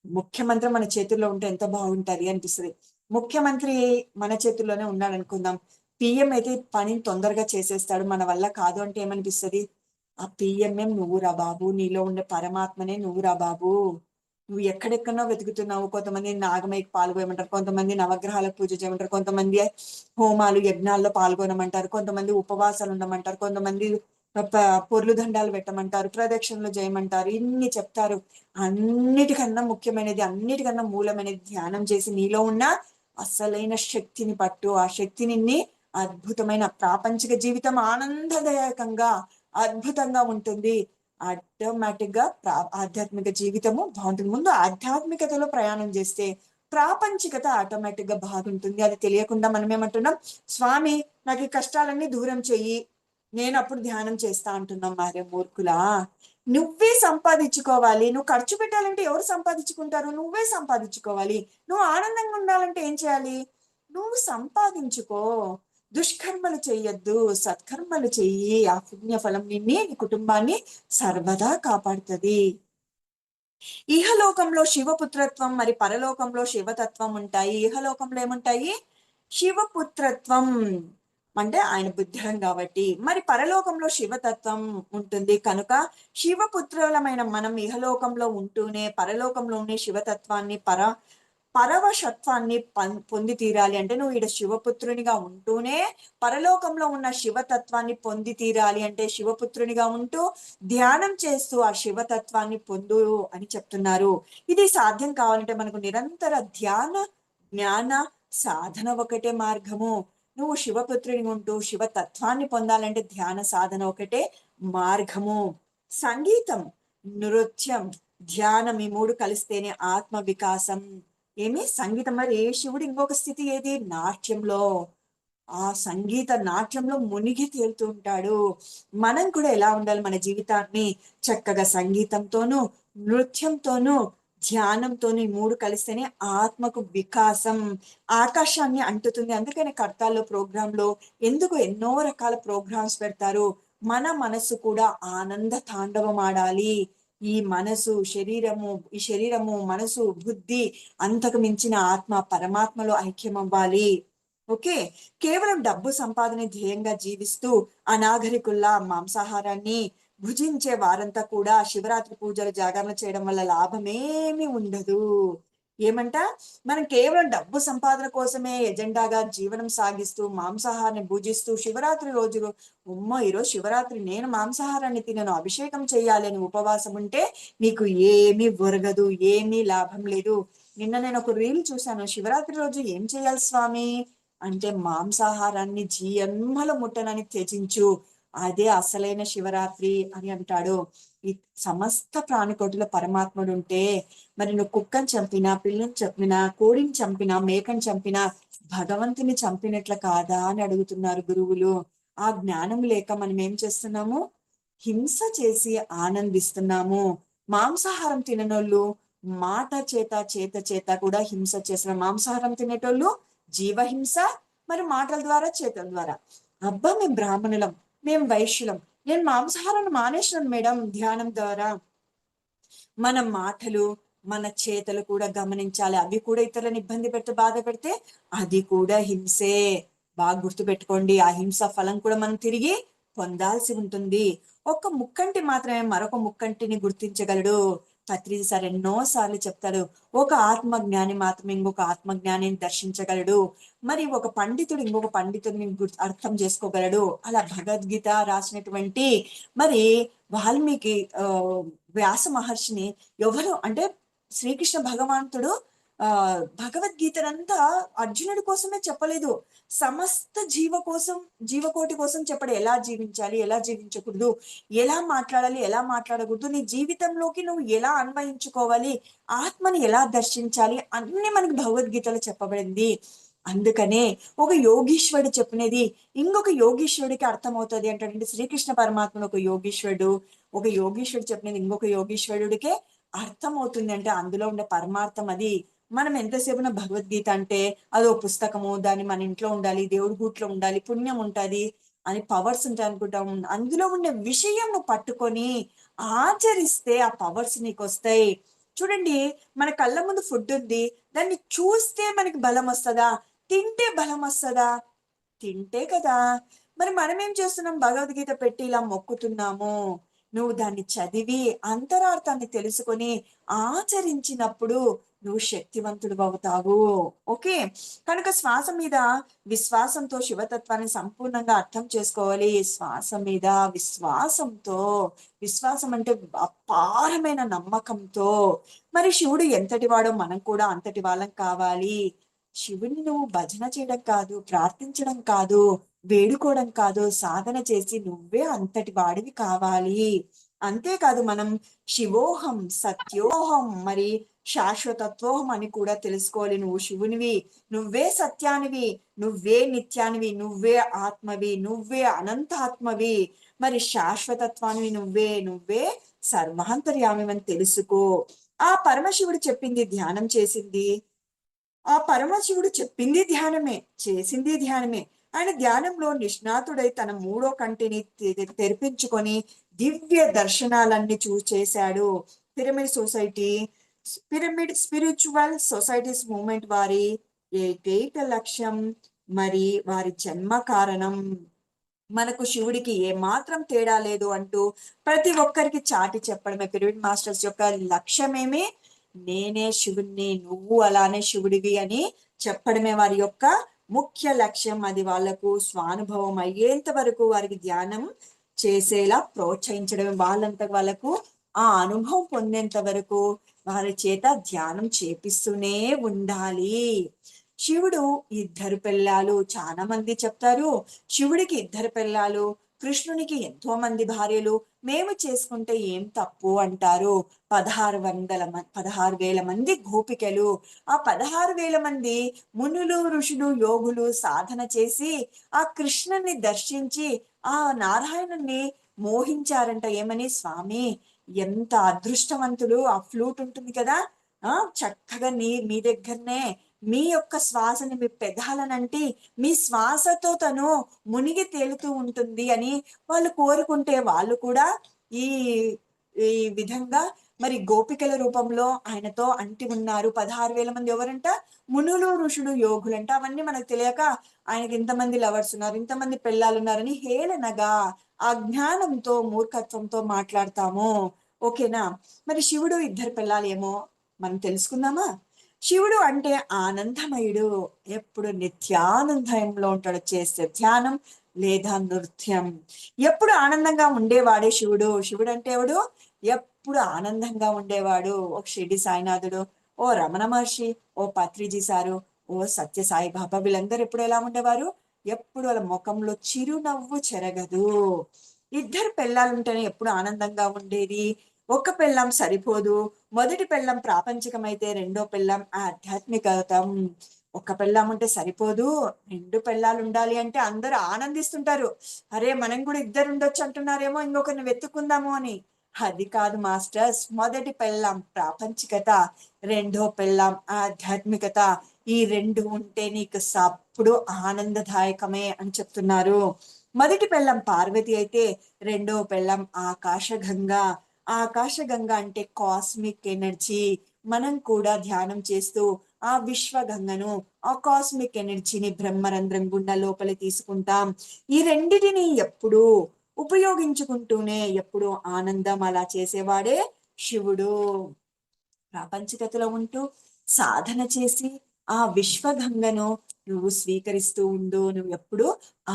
ముఖ్యమంత్రి మన చేతుల్లో ఉంటే ఎంత బాగుంటది అనిపిస్తుంది. ముఖ్యమంత్రి మన చేతుల్లోనే ఉన్నాడు అనుకుందాం, పిఎం అయితే పనిని తొందరగా చేసేస్తాడు, మన వల్ల కాదు అంటే ఏమనిపిస్తుంది? ఆ పిఎంఎం నువ్వురా బాబు, నీలో ఉండే పరమాత్మనే నువ్వురా బాబు. నువ్వు ఎక్కడెక్కడో వెతుకుతున్నావు. కొంతమంది నాగమయ్యకి పాల్గొనమంటారు, కొంతమంది నవగ్రహాలకు పూజ చేయమంటారు, కొంతమంది హోమాలు యజ్ఞాల్లో పాల్గొనమంటారు, కొంతమంది ఉపవాసాలు ఉండమంటారు, కొంతమంది పొర్లు దండాలు పెట్టమంటారు, ప్రదక్షిణలు చేయమంటారు. ఇన్ని చెప్తారు. అన్నిటికన్నా ముఖ్యమైనది, అన్నిటికన్నా మూలమైనది ధ్యానం చేసి నీలో ఉన్న అసలైన శక్తిని పట్టు. ఆ శక్తి నిన్ని అద్భుతమైన ప్రాపంచిక జీవితం ఆనందదాయకంగా అద్భుతంగా ఉంటుంది. ఆటోమేటిక్ గా ఆధ్యాత్మిక జీవితము బాగుంటుంది. ముందు ఆధ్యాత్మికతలో ప్రయాణం చేస్తే ప్రాపంచికత ఆటోమేటిక్ గా బాగుంటుంది. అది తెలియకుండా మనం ఏమంటున్నాం? స్వామి నాకు ఈ కష్టాలన్నీ దూరం చెయ్యి, నేను అప్పుడు ధ్యానం చేస్తా అంటున్నాం. మారే మూర్ఖులా! నువ్వే సంపాదించుకోవాలి. నువ్వు ఖర్చు పెట్టాలంటే ఎవరు సంపాదించుకుంటారు? నువ్వే సంపాదించుకోవాలి. నువ్వు ఆనందంగా ఉండాలంటే ఏం చేయాలి? నువ్వు సంపాదించుకో. దుష్కర్మలు చెయ్యొద్దు, సత్కర్మలు చెయ్యి. ఆ పుణ్యఫలం నిన్నే, నీ కుటుంబాన్ని సర్వదా కాపాడుతుంది. ఇహలోకంలో శివపుత్రత్వం, మరి పరలోకంలో శివతత్వం ఉంటాయి. ఇహలోకంలో ఏముంటాయి? శివపుత్రత్వం అంటే ఆయన బుద్ధులం కాబట్టి, మరి పరలోకంలో శివతత్వం ఉంటుంది కనుక శివపుత్రులమైన మనం ఇహలోకంలో ఉంటూనే పరలోకంలోనే శివతత్వాన్ని పరవశత్వాన్ని పొంది తీరాలి. అంటే నువ్వు ఈడ శివపుత్రునిగా ఉంటూనే పరలోకంలో ఉన్న శివతత్వాన్ని పొంది తీరాలి. అంటే శివపుత్రునిగా ఉంటూ ధ్యానం చేస్తూ ఆ శివతత్వాన్ని పొందు అని చెప్తున్నారు. ఇది సాధ్యం కావాలంటే మనకు నిరంతర ధ్యాన జ్ఞాన సాధన ఒకటే మార్గము. నువ్వు శివపుత్రుని ఉంటూ శివతత్వాన్ని పొందాలంటే ధ్యాన సాధన ఒకటే మార్గము. సంగీతం, నృత్యం, ధ్యానం ఈ మూడు కలిస్తేనే ఆత్మ వికాసం. ఏమి సంగీతం, మరి శివుడు ఇంకొక స్థితి ఏది? నాట్యంలో. ఆ సంగీత నాట్యంలో మునిగి తేలుతూ ఉంటాడు. మనం కూడా ఎలా ఉండాలి? మన జీవితాన్ని చక్కగా సంగీతంతోనూ నృత్యంతోనూ ధ్యానంతోనూ ఈ మూడు కలిస్తేనే ఆత్మకు వికాసం. ఆకాశాన్ని అంటుతుంది. అందుకని కర్తాల్లో ప్రోగ్రాంలో ఎందుకు ఎన్నో రకాల ప్రోగ్రామ్స్ పెడతారు? మన మనసు కూడా ఆనంద తాండవం ఆడాలి. ఈ మనసు ఈ శరీరము మనసు బుద్ధి అంతకు మించిన ఆత్మ పరమాత్మలో ఐక్యం అవ్వాలి. ఓకే, కేవలం డబ్బు సంపాదన ధ్యేయంగా జీవిస్తూ అనాగరికుల్లా మాంసాహారాన్ని భుజించే వారంతా కూడా శివరాత్రి పూజలు జాగరణ చేయడం వల్ల లాభమేమీ ఉండదు. ఏమంట? మనం కేవలం డబ్బు సంపాదన కోసమే ఎజెండాగా జీవనం సాగిస్తూ మాంసాహారాన్ని భుజిస్తూ శివరాత్రి రోజులు ఈరోజు శివరాత్రి నేను మాంసాహారాన్ని తినను, అభిషేకం చేయాలి అని ఉపవాసం ఉంటే మీకు ఏమీ ఒరగదు, ఏమీ లాభం లేదు. నిన్న నేను ఒక రీల్ చూశాను. శివరాత్రి రోజు ఏం చేయాలి స్వామి అంటే మాంసాహారాన్ని జీయన్మల ముట్టనని త్యజించు, అదే అసలైన శివరాత్రి అని అంటాడు. ఈ సమస్త ప్రాణికోటిలో పరమాత్ముడు ఉంటే మరి నువ్వు కుక్కని చంపినా, పిల్లని చంపినా, కోడిని చంపినా, మేకని చంపినా భగవంతుని చంపినట్ల కాదా అని అడుగుతున్నారు గురువులు. ఆ జ్ఞానం లేక మనం ఏం చేస్తున్నాము? హింస చేసి ఆనందిస్తున్నాము. మాంసాహారం తిననోళ్ళు మాట చేత చేత చేత కూడా హింస చేసిన, మాంసాహారం తినేటోళ్ళు జీవహింస, మరి మాటల ద్వారా చేతల ద్వారా. అబ్బా మేము బ్రాహ్మణులం, మేము వైశ్యులం, నేను మాంసాహారాన్ని మానేసినాను మేడం ధ్యానం ద్వారా. మన మాటలు మన చేతలు కూడా గమనించాలి. అవి కూడా ఇతరులను ఇబ్బంది పెడితే బాధ పెడితే అది కూడా హింసే. బాగా గుర్తుపెట్టుకోండి. ఆ హింస ఫలం కూడా మనం తిరిగి పొందాల్సి ఉంటుంది. ఒక ముక్కంటి మాత్రమే మరొక ముక్కంటిని గుర్తించగలడు. పత్రిజీ సార్ ఎన్నో సార్లు చెప్తాడు. ఒక ఆత్మజ్ఞాని మాత్రమే ఇంకొక ఆత్మజ్ఞానిని దర్శించగలడు. మరి ఒక పండితుడు ఇంకొక పండితుడిని అర్థం చేసుకోగలడు. అలా భగవద్గీత రాసినటువంటి మరి వాల్మీకి వ్యాస మహర్షిని ఎవరు అంటే శ్రీకృష్ణ భగవంతుడు భగవద్గీతనంతా అర్జునుడి కోసమే చెప్పలేదు, సమస్త జీవకోటి కోసం చెప్పడు. ఎలా జీవించాలి, ఎలా జీవించకూడదు, ఎలా మాట్లాడాలి, ఎలా మాట్లాడకూడదు, నీ జీవితంలోకి నువ్వు ఎలా అన్వయించుకోవాలి, ఆత్మని ఎలా దర్శించాలి అన్ని మనకి భగవద్గీతలో చెప్పబడింది. అందుకనే ఒక యోగీశ్వరుడు చెప్పినది ఇంకొక యోగీశ్వరుడికి అర్థమవుతుంది అంటే శ్రీకృష్ణ పరమాత్మను ఒక యోగీశ్వరుడు చెప్పినది ఇంకొక యోగీశ్వరుడికే అర్థమవుతుంది. అంటే అందులో ఉండే పరమార్థం అది. మనం ఎంతసేపున భగవద్గీత అంటే అదో పుస్తకము, దాన్ని మన ఇంట్లో ఉండాలి, దేవుడి గూట్లో ఉండాలి, పుణ్యం ఉంటది అని పవర్స్ ఉంటాయి అనుకుంటాం. అందులో ఉండే విషయం పట్టుకొని ఆచరిస్తే ఆ పవర్స్ నీకు వస్తాయి. చూడండి, మన కళ్ళ ముందు ఫుడ్ ఉంది, దాన్ని చూస్తే మనకి బలం వస్తుందా? తింటే బలం వస్తుందా? తింటే కదా. మరి మనం ఏం చేస్తున్నాం? భగవద్గీత పెట్టి ఇలా మొక్కుతున్నాము. నువ్వు దాన్ని చదివి అంతరార్థాన్ని తెలుసుకొని ఆచరించినప్పుడు నువ్వు శక్తివంతుడు అవుతావు. ఓకే, కనుక శ్వాస మీద విశ్వాసంతో శివతత్వాన్ని సంపూర్ణంగా అర్థం చేసుకోవాలి. శ్వాస మీద విశ్వాసం అంటే అపారమైన నమ్మకంతో. మరి శివుడు ఎంతటి వాడో మనం కూడా అంతటి వాళ్ళం కావాలి. శివుని నువ్వు భజన చేయడం కాదు, ప్రార్థించడం కాదు, వేడుకోవడం కాదు, సాధన చేసి నువ్వే అంతటి వాడివి కావాలి. అంతేకాదు మనం శివోహం సత్యోహం మరి శాశ్వతత్వోహం అని కూడా తెలుసుకోవాలి. నువ్వు శివునివి, నువ్వే సత్యానివి, నువ్వే నిత్యానివి, నువ్వే ఆత్మవి, నువ్వే అనంతాత్మవి, మరి శాశ్వతత్వానివి నువ్వే సర్వాంతర్యామి అని తెలుసుకో. ఆ పరమశివుడు చెప్పింది ధ్యానం చేసింది, ఆ పరమశివుడు చెప్పింది ధ్యానమే, చేసింది ధ్యానమే. ఆయన ధ్యానంలో నిష్ణాతుడై తన మూడో కంటిని తెరిపించుకొని దివ్య దర్శనాలన్నీ చేశాడు. Pyramid society, pyramid spiritual societies movement వారి ఏకైక లక్ష్యం, మరి వారి జన్మ కారణం. మనకు శివుడికి ఏ మాత్రం తేడా లేదు అంటూ ప్రతి ఒక్కరికి చాటి చెప్పడమే పిరమిడ్ మాస్టర్స్ యొక్క లక్ష్యమేమి. నేనే శివుణ్ణి, నువ్వు అలానే శివుడివి అని చెప్పడమే వారి యొక్క ముఖ్య లక్ష్యం. అది వాళ్లకు స్వానుభవం అయ్యేంత వరకు వారికి ధ్యానం చేసేలా ప్రోత్సహించడమే. వాళ్ళంత వాళ్ళకు ఆ అనుభవం పొందేంత వరకు వారి చేత ధ్యానం చేపిస్తూనే ఉండాలి. శివుడు ఇద్దరు పిల్లలు, చాలా మంది చెప్తారు శివుడికి ఇద్దరు పిల్లలు, కృష్ణునికి ఎంతో మంది భార్యలు, మేము చేసుకుంటే ఏం తప్పు అంటారు. 16,000 మంది గోపికలు, ఆ 16,000 మంది మునులు, ఋషులు, యోగులు సాధన చేసి ఆ కృష్ణుని దర్శించి ఆ నారాయణుని మోహించారంట. ఏమని? స్వామి ఎంత అదృష్టవంతులు, ఆ ఫ్లూట్ ఉంటుంది కదా, చక్కగా మీ దగ్గరనే మీ యొక్క శ్వాసని మీ పెదాలనంటి మీ శ్వాసతో తను మునిగి తేలుతూ ఉంటుంది అని వాళ్ళు కోరుకుంటే వాళ్ళు కూడా ఈ ఈ విధంగా మరి గోపికల రూపంలో ఆయనతో అంటి ఉన్నారు. 16,000 మంది ఎవరంట? మునులు, ఋషులు, యోగులంట. అవన్నీ మనకు తెలియక ఆయనకి ఇంతమంది లవర్స్ ఉన్నారు, ఇంతమంది పెళ్ళాలు ఉన్నారని హేళనగా అజ్ఞానంతో మూర్ఖత్వంతో మాట్లాడతాము. ఓకేనా? మరి శివుడు ఇద్దరు పిల్లలేమో మనం తెలుసుకుందామా? శివుడు అంటే ఆనందమయుడు, ఎప్పుడు నిత్యానందంలో ఉంటాడు. చేస్తే ధ్యానం లేదా నృత్యం, ఎప్పుడు ఆనందంగా ఉండేవాడే శివుడు. శివుడు అంటే ఎవడు? ఎప్పుడు ఆనందంగా ఉండేవాడు. ఓ షిరిడి సాయినాథుడు, ఓ రమణ మహర్షి, ఓ పత్రిజీ సారు, ఓ సత్య సాయి బాబా, వీళ్ళందరూ ఎప్పుడు ఎలా ఉండేవారు? ఎప్పుడు వాళ్ళ ముఖంలో చిరునవ్వు చెరగదు. ఇద్దరు పెళ్ళాలుంటేనే ఎప్పుడు ఆనందంగా ఉండేది. ఒక పెళ్ళం సరిపోదు. మొదటి పెళ్ళం ప్రాపంచికమైతే రెండో పెళ్ళం ఆధ్యాత్మికతం. ఒక పెళ్ళాం ఉంటే సరిపోదు, 2 పెళ్ళాలు ఉండాలి అంటే అందరూ ఆనందిస్తుంటారు. అరే మనం కూడా ఇద్దరు ఉండొచ్చు అంటున్నారేమో, ఇంకొకరిని వెతుక్కుందాము అని. అది కాదు మాస్టర్స్. మొదటి పెళ్ళాం ప్రాపంచికత, రెండో పెళ్ళాం ఆధ్యాత్మికత. ఈ 2 ఉంటే నీకు సప్పుడు ఆనందదాయకమే అని చెప్తున్నారు. మొదటి పెళ్ళం పార్వతి అయితే రెండో పెళ్ళం ఆకాశగంగా. ఆకాశగంగా అంటే కాస్మిక్ ఎనర్జీ. మనం కూడా ధ్యానం చేస్తూ ఆ విశ్వగంగను, ఆ కాస్మిక్ ఎనర్జీని బ్రహ్మరంధ్రం గుండా లోపలి తీసుకుంటాం. ఈ రెండిటిని ఎప్పుడు ఉపయోగించుకుంటూనే ఎప్పుడు ఆనందం అలా చేసేవాడే శివుడు. ప్రాపంచికతలో ఉంటూ సాధన చేసి ఆ విశ్వగంగను నువ్వు స్వీకరిస్తూ ఉండు, నువ్వు ఎప్పుడు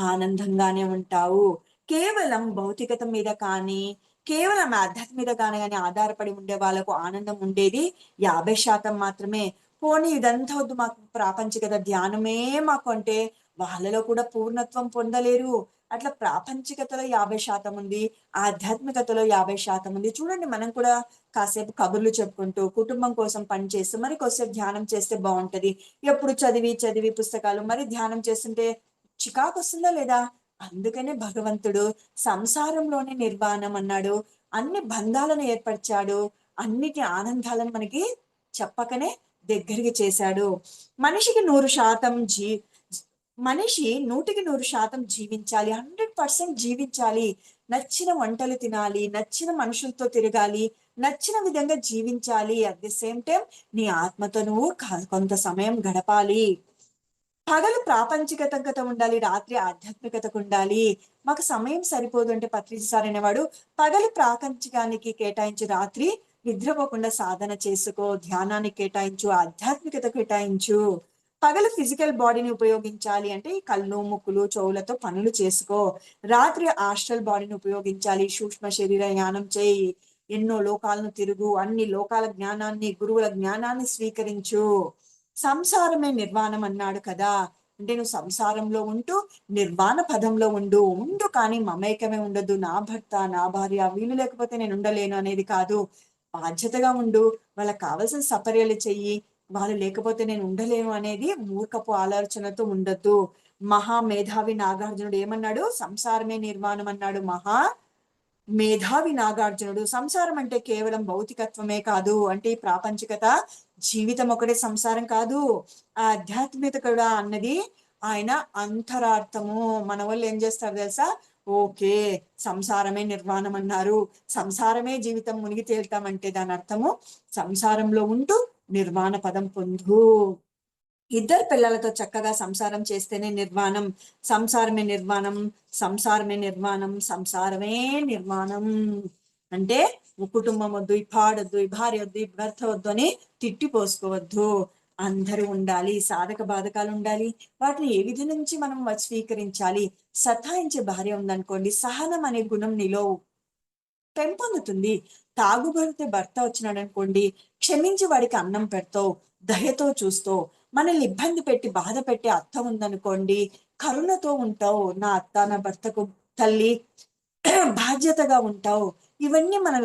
ఆనందంగానే ఉంటావు. కేవలం భౌతికత మీద కానీ కేవలం ఆధ్యాత్మిక మీద కానీ ఆధారపడి ఉండే వాళ్ళకు ఆనందం ఉండేది 50% మాత్రమే. పోనీ ఇదంతా వద్దు, మాకు ప్రాపంచికత ధ్యానమే మాకు అంటే వాళ్ళలో కూడా పూర్ణత్వం పొందలేరు. అట్లా ప్రాపంచికతలో 50% ఉంది, ఆధ్యాత్మికతలో 50% ఉంది. చూడండి, మనం కూడా కాసేపు కబుర్లు చెప్పుకుంటూ కుటుంబం కోసం పని చేస్తూ మరి కొద్దిసేపు ధ్యానం చేస్తే బాగుంటది. ఎప్పుడు చదివి చదివి పుస్తకాలు మరి ధ్యానం చేస్తుంటే చికాకు వస్తుందా లేదా? అందుకనే భగవంతుడు సంసారంలోనే నిర్వాణం అన్నాడు. అన్ని బంధాలను ఏర్పరిచాడు, అన్నిటి ఆనందాలను మనకి చెప్పకనే దగ్గరికి చేశాడు. మనిషికి 100% మనిషి 100% జీవించాలి, 100% జీవించాలి. నచ్చిన వంటలు తినాలి, నచ్చిన మనుషులతో తిరగాలి, నచ్చిన విధంగా జీవించాలి. అట్ ది సేమ్ టైం నీ ఆత్మతో నువ్వు కొంత సమయం గడపాలి. పగలు ప్రాపంచికత ఉండాలి, రాత్రి ఆధ్యాత్మికతకు ఉండాలి. మాకు సమయం సరిపోదు అంటే పత్రిజీ సార్ అనేవాడు, పగలు ప్రాపంచికానికి కేటాయించు, రాత్రి నిద్రపోకుండా సాధన చేసుకో, ధ్యానానికి కేటాయించు, ఆధ్యాత్మికత కేటాయించు. పగలు ఫిజికల్ బాడీని ఉపయోగించాలి అంటే ఈ కళ్ళు, ముక్కులు, చెవులతో పనులు చేసుకో. రాత్రి ఆస్ట్రల్ బాడీని ఉపయోగించాలి, సూక్ష్మ శరీర జ్ఞానం చేయి, ఎన్నో లోకాలను తిరుగు, అన్ని లోకాల జ్ఞానాన్ని, గురువుల జ్ఞానాన్ని స్వీకరించు. సంసారమే నిర్వాణం అన్నాడు కదా, అంటే నువ్వు సంసారంలో ఉంటూ నిర్వాణ పదంలో ఉండు కానీ మమేకమే ఉండదు. నా భర్త, నా భార్య వీళ్ళు లేకపోతే నేను ఉండలేను అనేది కాదు. బాధ్యతగా ఉండు, వాళ్ళకి కావాల్సిన సపర్యలు చెయ్యి, వాళ్ళు లేకపోతే నేను ఉండలేను అనేది మూర్ఖపు ఆలోచనతో ఉండద్దు. మహా మేధావి నాగార్జునుడు ఏమన్నాడు? సంసారమే నిర్వాణం అన్నాడు. మేధావి నాగార్జునుడు సంసారం అంటే కేవలం భౌతికత్వమే కాదు, అంటే ఈ ప్రాపంచికత జీవితం ఒకటే సంసారం కాదు, ఆ ఆధ్యాత్మికత కూడా అన్నది ఆయన అంతరార్థము. మన వాళ్ళు ఏం చేస్తారు తెలుసా, ఓకే సంసారమే నిర్వాణం అన్నారు, సంసారమే జీవితం, మునిగి తేల్తామంటే దాని అర్థము సంసారంలో ఉంటూ నిర్వాణ పదం పొందు. ఇద్దరు పిల్లలతో చక్కగా సంసారం చేస్తేనే నిర్వాణం, సంసారమే నిర్వాణం, సంసారమే నిర్వాణం, సంసారమే నిర్వాణం. అంటే కుటుంబం వద్దు, ఈ పాడొద్దు, ఈ భార్య వద్దు, ఈ భర్త వద్దు అని తిట్టిపోసుకోవద్దు. అందరూ ఉండాలి, సాధక బాధకాలు ఉండాలి. వాటిని ఏ విధి నుంచి మనం స్వీకరించాలి. సతాయించే భార్య ఉందనుకోండి, సహనం అనే గుణం నీలో పెంపొందుతుంది. తాగుబడితే భర్త వచ్చినాడు అనుకోండి, క్షమించి వాడికి అన్నం పెడతావు, దయతో చూస్తావు. మనల్ని ఇబ్బంది పెట్టి బాధ పెట్టి అత్త ఉందనుకోండి, కరుణతో ఉంటావు. నా అత్త నా భర్తకు తల్లి బాధ్యతగా ఉంటావు. ఇవన్నీ మన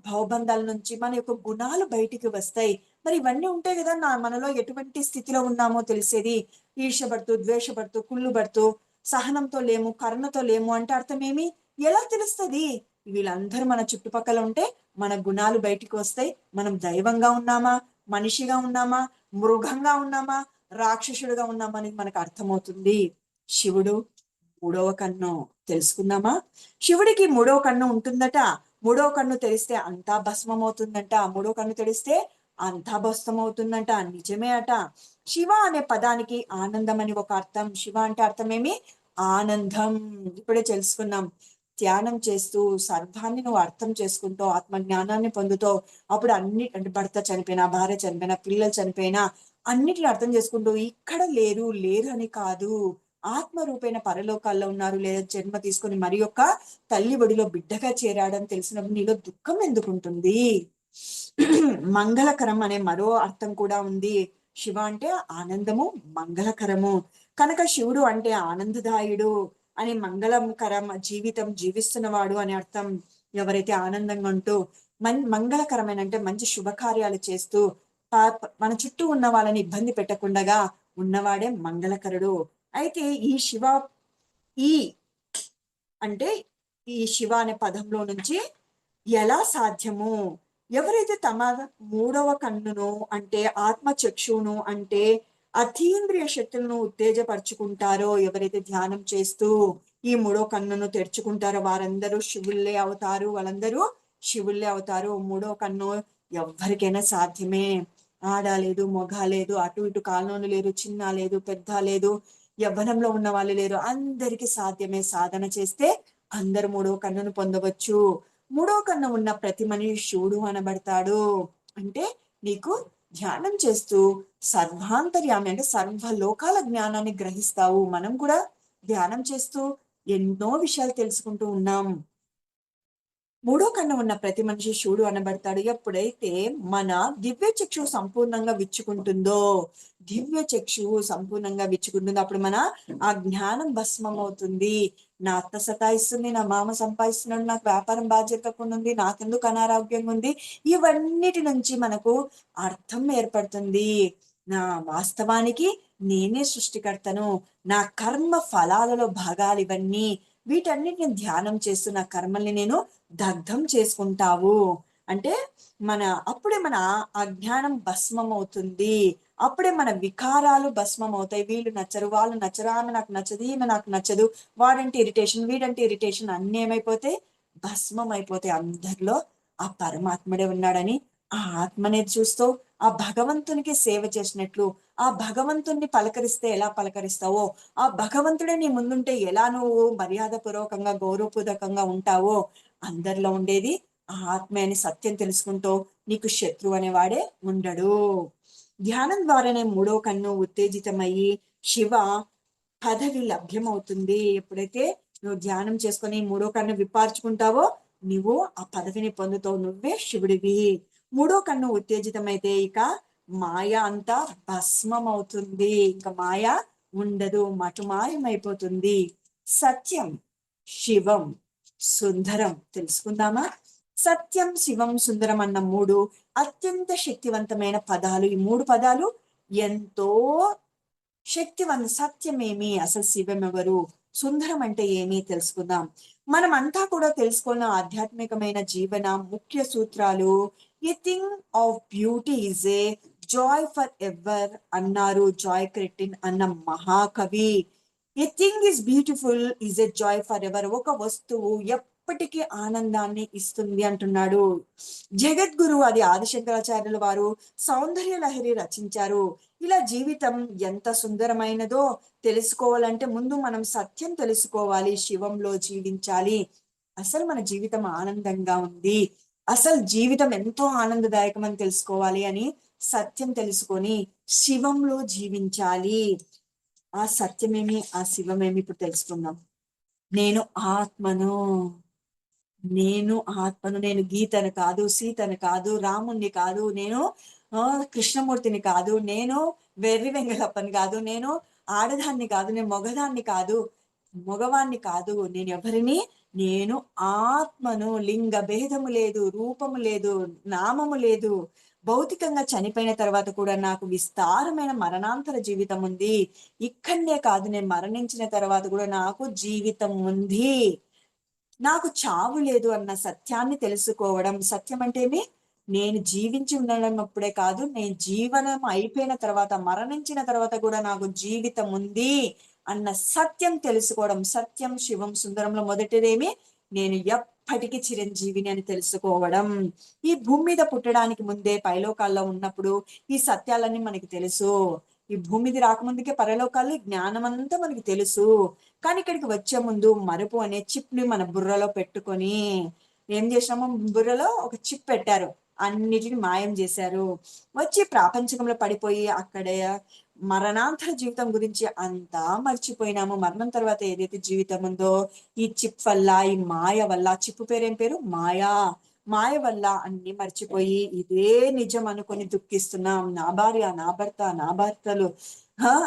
భావబంధాల నుంచి మన యొక్క గుణాలు బయటికి వస్తాయి. మరి ఇవన్నీ ఉంటాయి కదా మనలో ఎటువంటి స్థితిలో ఉన్నామో తెలిసేది. ఈర్షపడుతూ, ద్వేషపడుతూ, కుళ్ళుబడుతూ, సహనంతో లేము, కరుణతో లేము అంటే అర్థం ఏమి, ఎలా తెలుస్తుంది? వీళ్ళందరూ మన చుట్టుపక్కల ఉంటే మన గుణాలు బయటికి వస్తాయి. మనం దైవంగా ఉన్నామా, మనిషిగా ఉన్నామా, మృగంగా ఉన్నామా, రాక్షసుడిగా ఉన్నామా అనేది మనకు అర్థమవుతుంది. శివుడు మూడవ కన్ను తెలుసుకుందామా? శివుడికి మూడవ కన్ను ఉంటుందట. మూడవ కన్ను తెరిస్తే అంతా భస్మం అవుతుందంట. మూడవ కన్ను తెరిస్తే అంతా భస్మం అవుతుందంట. నిజమే అట. శివ అనే పదానికి ఆనందం అని ఒక అర్థం. శివ అంటే అర్థం ఏమి? ఆనందం. ఇప్పుడే తెలుసుకున్నాం. ధ్యానం చేస్తూ సర్వాన్ని నువ్వు అర్థం చేసుకుంటూ ఆత్మ జ్ఞానాన్ని పొందుతూ అప్పుడు అన్ని, అంటే భర్త చనిపోయినా, భార్య చనిపోయినా, పిల్లలు చనిపోయినా అన్నిటిని అర్థం చేసుకుంటూ ఇక్కడ లేరు లేరు అని కాదు, ఆత్మ రూపైన పరలోకాల్లో ఉన్నారు, లేదా జన్మ తీసుకొని మరి యొక్క తల్లి ఒడిలో బిడ్డగా చేరాడని తెలిసినప్పుడు నీలో దుఃఖం ఎందుకుంటుంది? మంగళకరం అనే మరో అర్థం కూడా ఉంది. శివ అంటే ఆనందము, మంగళకరము. కనుక శివుడు అంటే ఆనందదాయుడు అని, మంగళకరం జీవితం జీవిస్తున్నవాడు అని అర్థం. ఎవరైతే ఆనందంగా ఉంటూ మంగళకరమైన అంటే మంచి శుభకార్యాలు చేస్తూ మన చుట్టూ ఉన్న వాళ్ళని ఇబ్బంది పెట్టకుండా ఉన్నవాడే మంగళకరుడు. అయితే ఈ శివ, ఈ అంటే ఈ శివ అనే పదంలో నుంచి ఎలా సాధ్యము? ఎవరైతే తమ మూడవ కన్నును అంటే ఆత్మ చక్షువును అంటే అతీంద్రియ శక్తులను ఉత్తేజపరుచుకుంటారో, ఎవరైతే ధ్యానం చేస్తూ ఈ మూడో కన్నును తెరుచుకుంటారో వారందరూ శివుళ్ళే అవుతారు. వాళ్ళందరూ శివుళ్ళే అవుతారు. మూడో కన్ను ఎవరికైనా సాధ్యమే. ఆడ లేదు, మొగ లేదు, అటు ఇటు కాళ్ళను లేదు, చిన్న లేదు, పెద్ద లేదు, యవ్వనంలో ఉన్న వాళ్ళు లేరు, అందరికీ సాధ్యమే. సాధన చేస్తే అందరు మూడో కన్నును పొందవచ్చు. మూడో కన్ను ఉన్న ప్రతి మనిషి శివుడు అనబడతాడు. అంటే నీకు ధ్యానం చేస్తూ సర్వాంతర్యామి అంటే సర్వలోకాల జ్ఞానాన్ని గ్రహిస్తావు. మనం కూడా ధ్యానం చేస్తూ ఎన్నో విషయాలు తెలుసుకుంటూ ఉన్నాం. మూడో కన్ను ఉన్న ప్రతి మనిషి శివుడు అనబడతాడు. ఎప్పుడైతే మన దివ్య చక్షువు సంపూర్ణంగా విచ్చుకుంటుందో, దివ్య చక్షువు సంపూర్ణంగా విచ్చుకుంటుందో అప్పుడు మన ఆ జ్ఞానం భస్మం అవుతుంది. నా అత్త సతాయిస్తుంది, నా మామ సంపాదిస్తున్నాడు, నాకు వ్యాపారం బాధ్యతకుండా ఉంది, నాకెందుకు అనారోగ్యంగా ఉంది, ఇవన్నిటి నుంచి మనకు అర్థం ఏర్పడుతుంది. నా వాస్తవానికి నేనే సృష్టికర్తను, నా కర్మ ఫలాలలో భాగాలు ఇవన్నీ, వీటన్నిటిని ధ్యానం చేస్తూ నా కర్మల్ని నేను దగ్ధం చేసుకుంటావు అంటే అప్పుడే మన అజ్ఞానం భస్మం అవుతుంది. అప్పుడే మన వికారాలు భస్మం అవుతాయి. వీళ్ళు నచ్చరు, వాళ్ళు నచ్చరు, ఆమె నాకు నచ్చదు, ఈమె నాకు నచ్చదు, వాడంటే ఇరిటేషన్, వీడంటే ఇరిటేషన్, అన్ని ఏమైపోతాయి? భస్మం అయిపోతాయి. అందరిలో ఆ పరమాత్ముడే ఉన్నాడని ఆ ఆత్మనే చూస్తూ ఆ భగవంతునికి సేవ చేసినట్లు, ఆ భగవంతుణ్ణి పలకరిస్తే ఎలా పలకరిస్తావో, ఆ భగవంతుడే నీ ముందుంటే ఎలా నువ్వు మర్యాద పూర్వకంగా గౌరవపూర్వకంగా ఉంటావో, అందరిలో ఉండేది ఆ ఆత్మ అని సత్యం తెలుసుకుంటూ నీకు శత్రువు అనేవాడే ఉండడు. ధ్యానం ద్వారానే మూడో కన్ను ఉత్తేజితమయ్యి శివ పదవి లభ్యమవుతుంది. ఎప్పుడైతే నువ్వు ధ్యానం చేసుకొని మూడో కన్ను విప్పార్చుకుంటావో నువ్వు ఆ పదవిని పొందుతావు, నువ్వే శివుడివి. మూడో కన్ను ఉత్తేజితమైతే ఇక మాయ అంతా భస్మం అవుతుంది. ఇంకా మాయ ఉండదు, మటుమాయమైపోతుంది. సత్యం, శివం, సుందరం తెలుసుకుందామా? సత్యం, శివం, సుందరం అన్న మూడు అత్యంత శక్తివంతమైన పదాలు. ఈ మూడు పదాలు ఎంతో శక్తివంత. సత్యం ఏమి, అసలు శివం ఎవరు, సుందరం అంటే ఏమి తెలుసుకుందాం. మనమంతా కూడా తెలుసుకున్న ఆధ్యాత్మికమైన జీవన ముఖ్య సూత్రాలు. A thing of beauty is a Joy for ever అన్నారు జాయ్ క్రిటిన్ అన్న మహాకవి. A thing is beautiful is a Joy for ever. ఒక వస్తువు ఎప్పటికీ ఆనందాన్ని ఇస్తుంది అంటున్నాడు జగద్గురు. అది ఆదిశంకరాచార్యుల వారు సౌందర్య లహరి రచించారు. ఇలా జీవితం ఎంత సుందరమైనదో తెలుసుకోవాలంటే ముందు మనం సత్యం తెలుసుకోవాలి, శివంలో జీవించాలి. అసలు మన జీవితం ఆనందంగా ఉంది, అసలు జీవితం ఎంతో ఆనందదాయకం అని తెలుసుకోవాలి అని సత్యం తెలుసుకొని శివంలో జీవించాలి. ఆ సత్యమేమి ఆ శివమేమి ఇప్పుడు తెలుసుకుందాం. నేను ఆత్మను, నేను ఆత్మను, నేను గీతను కాదు, సీతను కాదు, రాముణ్ణి కాదు, నేను కృష్ణమూర్తిని కాదు, నేను వెర్రి వెంగళప్పని కాదు, నేను ఆడదాన్ని కాదు, నేను మగదాన్ని కాదు, మగవాణ్ణి కాదు, నేను ఎవరిని, నేను ఆత్మను. లింగ భేదము లేదు, రూపము లేదు, నామము లేదు. భౌతికంగా చనిపోయిన తర్వాత కూడా నాకు విస్తారమైన మరణాంతర జీవితం ఉంది. ఇక్కడనే కాదు, నేను మరణించిన తర్వాత కూడా నాకు జీవితం ఉంది, నాకు చావు లేదు అన్న సత్యాన్ని తెలుసుకోవడం. సత్యం అంటేనే నేను జీవించి ఉండడం అప్పుడే కాదు, నేను జీవనం అయిపోయిన తర్వాత, మరణించిన తర్వాత కూడా నాకు జీవితం ఉంది అన్న సత్యం తెలుసుకోవడం. సత్యం శివం సుందరంలో మొదటిదేమి నేను ఎప్పటికీ చిరంజీవిని అని తెలుసుకోవడం. ఈ భూమి మీద పుట్టడానికి ముందే పైలోకాల్లో ఉన్నప్పుడు ఈ సత్యాలన్నీ మనకి తెలుసు. ఈ భూమి మీద రాకముందుకే పరలోకాల్లో జ్ఞానం అంతా మనకి తెలుసు. కానీ ఇక్కడికి వచ్చే ముందు మరుపు అనే చిప్ ని మన బుర్రలో పెట్టుకొని ఏం చేసినాము, బుర్రలో ఒక చిప్ పెట్టారు, అన్నిటిని మాయం చేశారు. వచ్చి ప్రాపంచకంలో పడిపోయి అక్కడే మరణాంతర జీవితం గురించి అంతా మర్చిపోయినాము. మరణం తర్వాత ఏదైతే జీవితం ఉందో ఈ చిప్ వల్ల, ఈ మాయ వల్ల, చిప్పు పేరేం పేరు మాయా, మాయ వల్ల అన్ని మర్చిపోయి ఇదే నిజం అనుకొని దుఃఖిస్తున్నాం. నా భార్య, నా భర్త, నా భర్తలు,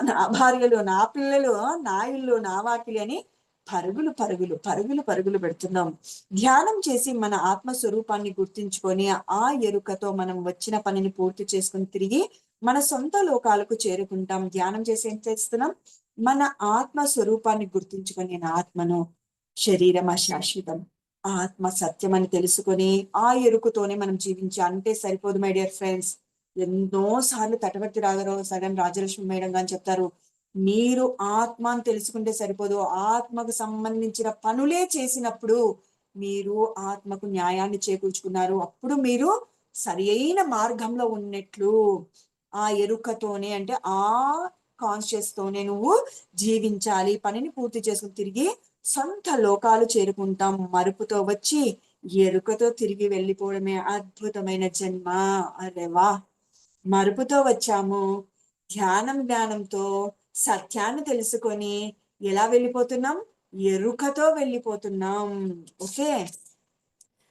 నా భార్యలు, నా పిల్లలు, నా ఇల్లు, నా వాకిలి అని పరుగులు పరుగులు పరుగులు పరుగులు పెడుతున్నాం. ధ్యానం చేసి మన ఆత్మస్వరూపాన్ని గుర్తించుకొని ఆ ఎరుకతో మనం వచ్చిన పనిని పూర్తి చేసుకుని తిరిగి మన సొంత లోకాలకు చేరుకుంటాం. ధ్యానం చేసి ఏం చేస్తున్నాం, మన ఆత్మ స్వరూపాన్ని గుర్తించుకొని నేను ఆత్మను, శరీరం అశాశ్వతం, ఆత్మ సత్యం అని తెలుసుకొని ఆ ఎరుకుతోనే మనం జీవించి అంటే సరిపోదు మై డియర్ ఫ్రెండ్స్. ఎన్నో సార్లు తటవర్తి రాఘరావు సగం రాజలక్ష్మి మేడం గారు చెప్తారు, మీరు ఆత్మ అని తెలుసుకుంటే సరిపోదు, ఆత్మకు సంబంధించిన పనులే చేసినప్పుడు మీరు ఆత్మకు న్యాయాన్ని చేకూర్చుకున్నారు, అప్పుడు మీరు సరి అయిన మార్గంలో ఉన్నట్లు. ఆ ఎరుకతోనే అంటే ఆ కాన్షియస్ తోనే నువ్వు జీవించాలి. పనిని పూర్తి చేసుకుని తిరిగి సొంత లోకాలు చేరుకుంటాం. మరుపుతో వచ్చి ఎరుకతో తిరిగి వెళ్ళిపోవడమే అద్భుతమైన జన్మ. అరేవా, మరుపుతో వచ్చాము, జ్ఞానంతో సత్యాన్ని తెలుసుకొని ఎలా వెళ్ళిపోతున్నాం, ఎరుకతో వెళ్ళిపోతున్నాం. ఓకే,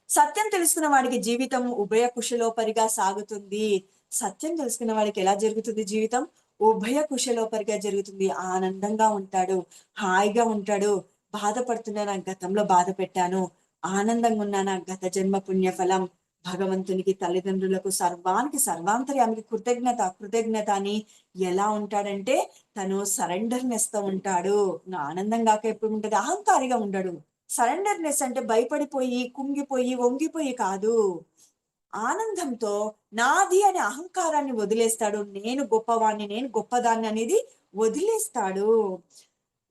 సత్యం తెలుసుకున్న వాడికి జీవితం ఉభయ కుశలోపరిగా సాగుతుంది. సత్యం తెలుసుకున్న వాడికి ఎలా జరుగుతుంది జీవితం, ఉభయ కుశలోపరిగా జరుగుతుంది. ఆనందంగా ఉంటాడు, హాయిగా ఉంటాడు. బాధపడుతున్నా, గతంలో బాధ పెట్టాను, ఆనందంగా ఉన్నానా, గత జన్మ పుణ్యఫలం. భగవంతునికి, తల్లిదండ్రులకు, సర్వానికి, సర్వాంతర్యానికి కృతజ్ఞత అని ఎలా ఉంటాడంటే తను సరెండర్నెస్ తో ఉంటాడు. ఆనందం కాక ఎప్పుడు ఉంటది, అహంకారిగా ఉండడు. సరెండర్నెస్ అంటే భయపడిపోయి, కుంగిపోయి, వంగిపోయి కాదు. ఆనందంతో నాది అనే అహంకారాన్ని వదిలేస్తాడు. నేను గొప్పవాణ్ణి, నేను గొప్పదాన్ని అనేది వదిలేస్తాడు.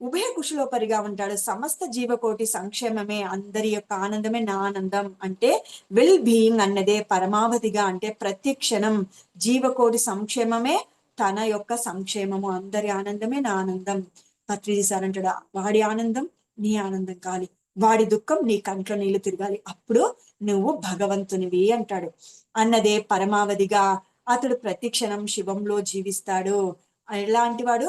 ఉభయ కుశలోపరిగా ఉంటాడు. సమస్త జీవకోటి సంక్షేమమే అందరి యొక్క ఆనందమే నా ఆనందం. అంటే వెల్ బీయింగ్ అన్నదే పరమావధిగా, అంటే ప్రతి క్షణం జీవకోటి సంక్షేమమే తన యొక్క సంక్షేమము. అందరి ఆనందమే నా ఆనందం. పత్రిజీ సార్ అంటాడు, వాడి ఆనందం నీ ఆనందం కావాలి, వాడి దుఃఖం నీ కంట్లో నీళ్లు తిరగాలి, అప్పుడు నువ్వు భగవంతునివి అంటాడు. అన్నదే పరమావధిగా అతడు ప్రతి క్షణం శివంలో జీవిస్తాడు. ఎలాంటి వాడు,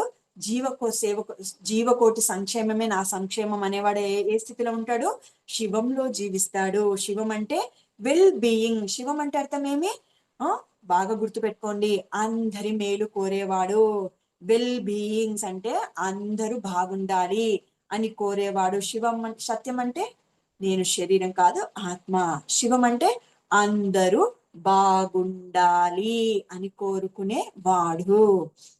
జీవకోటి సంక్షేమమే నా సంక్షేమం అనేవాడు ఏ స్థితిలో ఉంటాడు, శివంలో జీవిస్తాడు. శివం అంటే వెల్ బీయింగ్. శివం అంటే అర్థం ఏమి, బాగా గుర్తుపెట్టుకోండి, అందరి మేలు కోరేవాడు. వెల్ బీయింగ్స్ అంటే అందరూ బాగుండాలి అని కోరేవాడు. శివం సత్యం అంటే నేను శరీరం కాదు, ఆత్మ. శివం అంటే అందరూ బాగుండాలి అని కోరుకునే వాడు.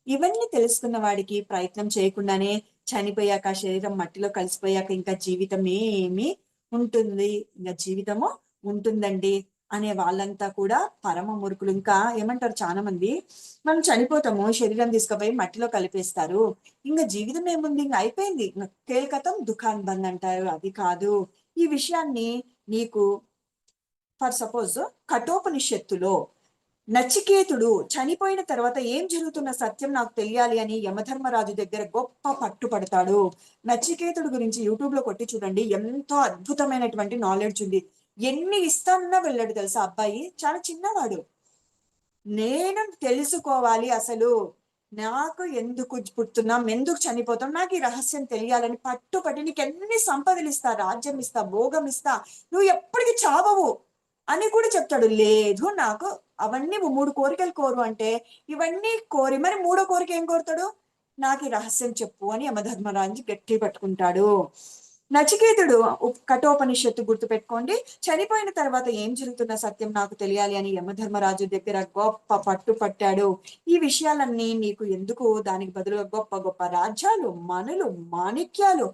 ఇవన్నీ తెలుసుకున్న వాడికి ప్రయత్నం చేయకుండానే చనిపోయాక, శరీరం మట్టిలో కలిసిపోయాక ఇంకా జీవితం ఏమీ ఉంటుంది, ఇంకా జీవితము ఉంటుందండి అనే వాళ్ళంతా కూడా పరమ మూర్ఖులు. ఇంకా ఏమంటారు చాలా మంది, మనం చనిపోతాము, శరీరం తీసుకుపోయి మట్టిలో కలిపేస్తారు, ఇంకా జీవితం ఏముంది, ఇంకా అయిపోయింది, ఇంకా కేల్కతం దుకాన్ బంద్ అంటారు. అది కాదు. ఈ విషయాన్ని నీకు ఫర్ సపోజ్ కఠోపనిషత్తులో నచికేతుడు చనిపోయిన తర్వాత ఏం జరుగుతున్న సత్యం నాకు తెలియాలి అని యమధర్మరాజు దగ్గర గొప్ప పట్టుపడతాడు. నచికేతుడు గురించి యూట్యూబ్ లో కొట్టి చూడండి, ఎంతో అద్భుతమైనటువంటి నాలెడ్జ్ ఉంది. ఎన్ని ఇస్తానన్నా వెళ్ళాడు తెలుసా అబ్బాయి, చాలా చిన్నవాడు. నేను తెలుసుకోవాలి అసలు, నాకు ఎందుకు పుడుతున్నాం, ఎందుకు చనిపోతాం, నాకు ఈ రహస్యం తెలియాలని పట్టుపట్టి, నీకు ఎన్ని సంపదలు ఇస్తా, రాజ్యం ఇస్తా, భోగం ఇస్తా, నువ్వు ఎప్పటికీ చావవు అని కూడా చెప్తాడు. లేదు నాకు అవన్నీ 3 కోరికలు కోరు అంటే, ఇవన్నీ కోరి మరి 3వ కోరిక ఏం కోరుతాడు, నాకు ఈ రహస్యం చెప్పు అని యమధర్మరాజు గట్టి పట్టుకుంటాడు. నచికేతుడు కఠోపనిషత్తు గుర్తు పెట్టుకోండి, చనిపోయిన తర్వాత ఏం జరుగుతున్న సత్యం నాకు తెలియాలి అని యమధర్మరాజు దగ్గర గొప్ప పట్టు పట్టాడు. ఈ విషయాలన్నీ నీకు ఎందుకు, దానికి బదులుగా గొప్ప గొప్ప రాజ్యాలు, మనులు, మాణిక్యాలు,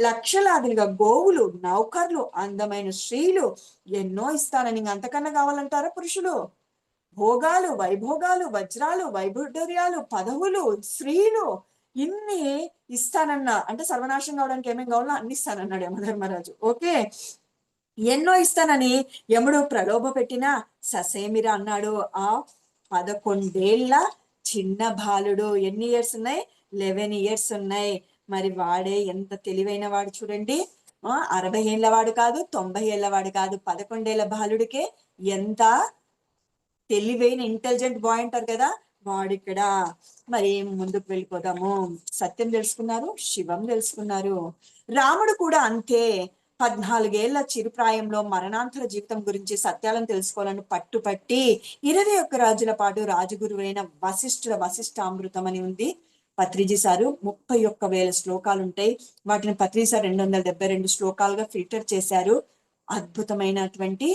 లక్షలాదిగా గోవులు, నౌకర్లు, అందమైన స్త్రీలు ఎన్నో ఇస్తానని. అంతకన్నా కావాలంటారా పురుషులు? భోగాలు, వైభోగాలు, వజ్రాలు, వైభూర్యాలు, పదవులు, స్త్రీలు, ఇన్ని ఇస్తానన్నా అంటే సర్వనాశనం కావడానికి ఏమేం కావాలో అన్ని ఇస్తానన్నాడు యమధర్మరాజు. ఓకే, ఎన్నో ఇస్తానని యముడు ప్రలోభ పెట్టినా ససేమిరా అన్నాడు. ఆ 11 ఏళ్ల చిన్న బాలుడు, ఎన్ని ఇయర్స్ ఉన్నాయి, 11 ఇయర్స్ ఉన్నాయి. మరి వాడే ఎంత తెలివైన వాడు చూడండి. 60 ఏళ్ల వాడు కాదు, 90 ఏళ్ల వాడు కాదు, 11 ఏళ్ల బాలుడికే ఎంత తెలివైన ఇంటెలిజెంట్ బాయ్ అంటారు కదా, వాడిక్కడ. మరి ముందుకు వెళ్ళిపోదాము. సత్యం తెలుసుకున్నారు, శివం తెలుసుకున్నారు. రాముడు కూడా అంతే. 14 ఏళ్ల చిరుప్రాయంలో మరణాంతర జీవితం గురించి సత్యాలను తెలుసుకోవాలని పట్టుపట్టి 21 రాజుల పాటు రాజగురువైన వశిష్ఠామృతం అని ఉంది. పత్రిజీ సారు 31,000 శ్లోకాలు ఉంటాయి. వాటిని పత్రిజీ సార్ 272 శ్లోకాలుగా ఫిల్టర్ చేశారు. అద్భుతమైనటువంటి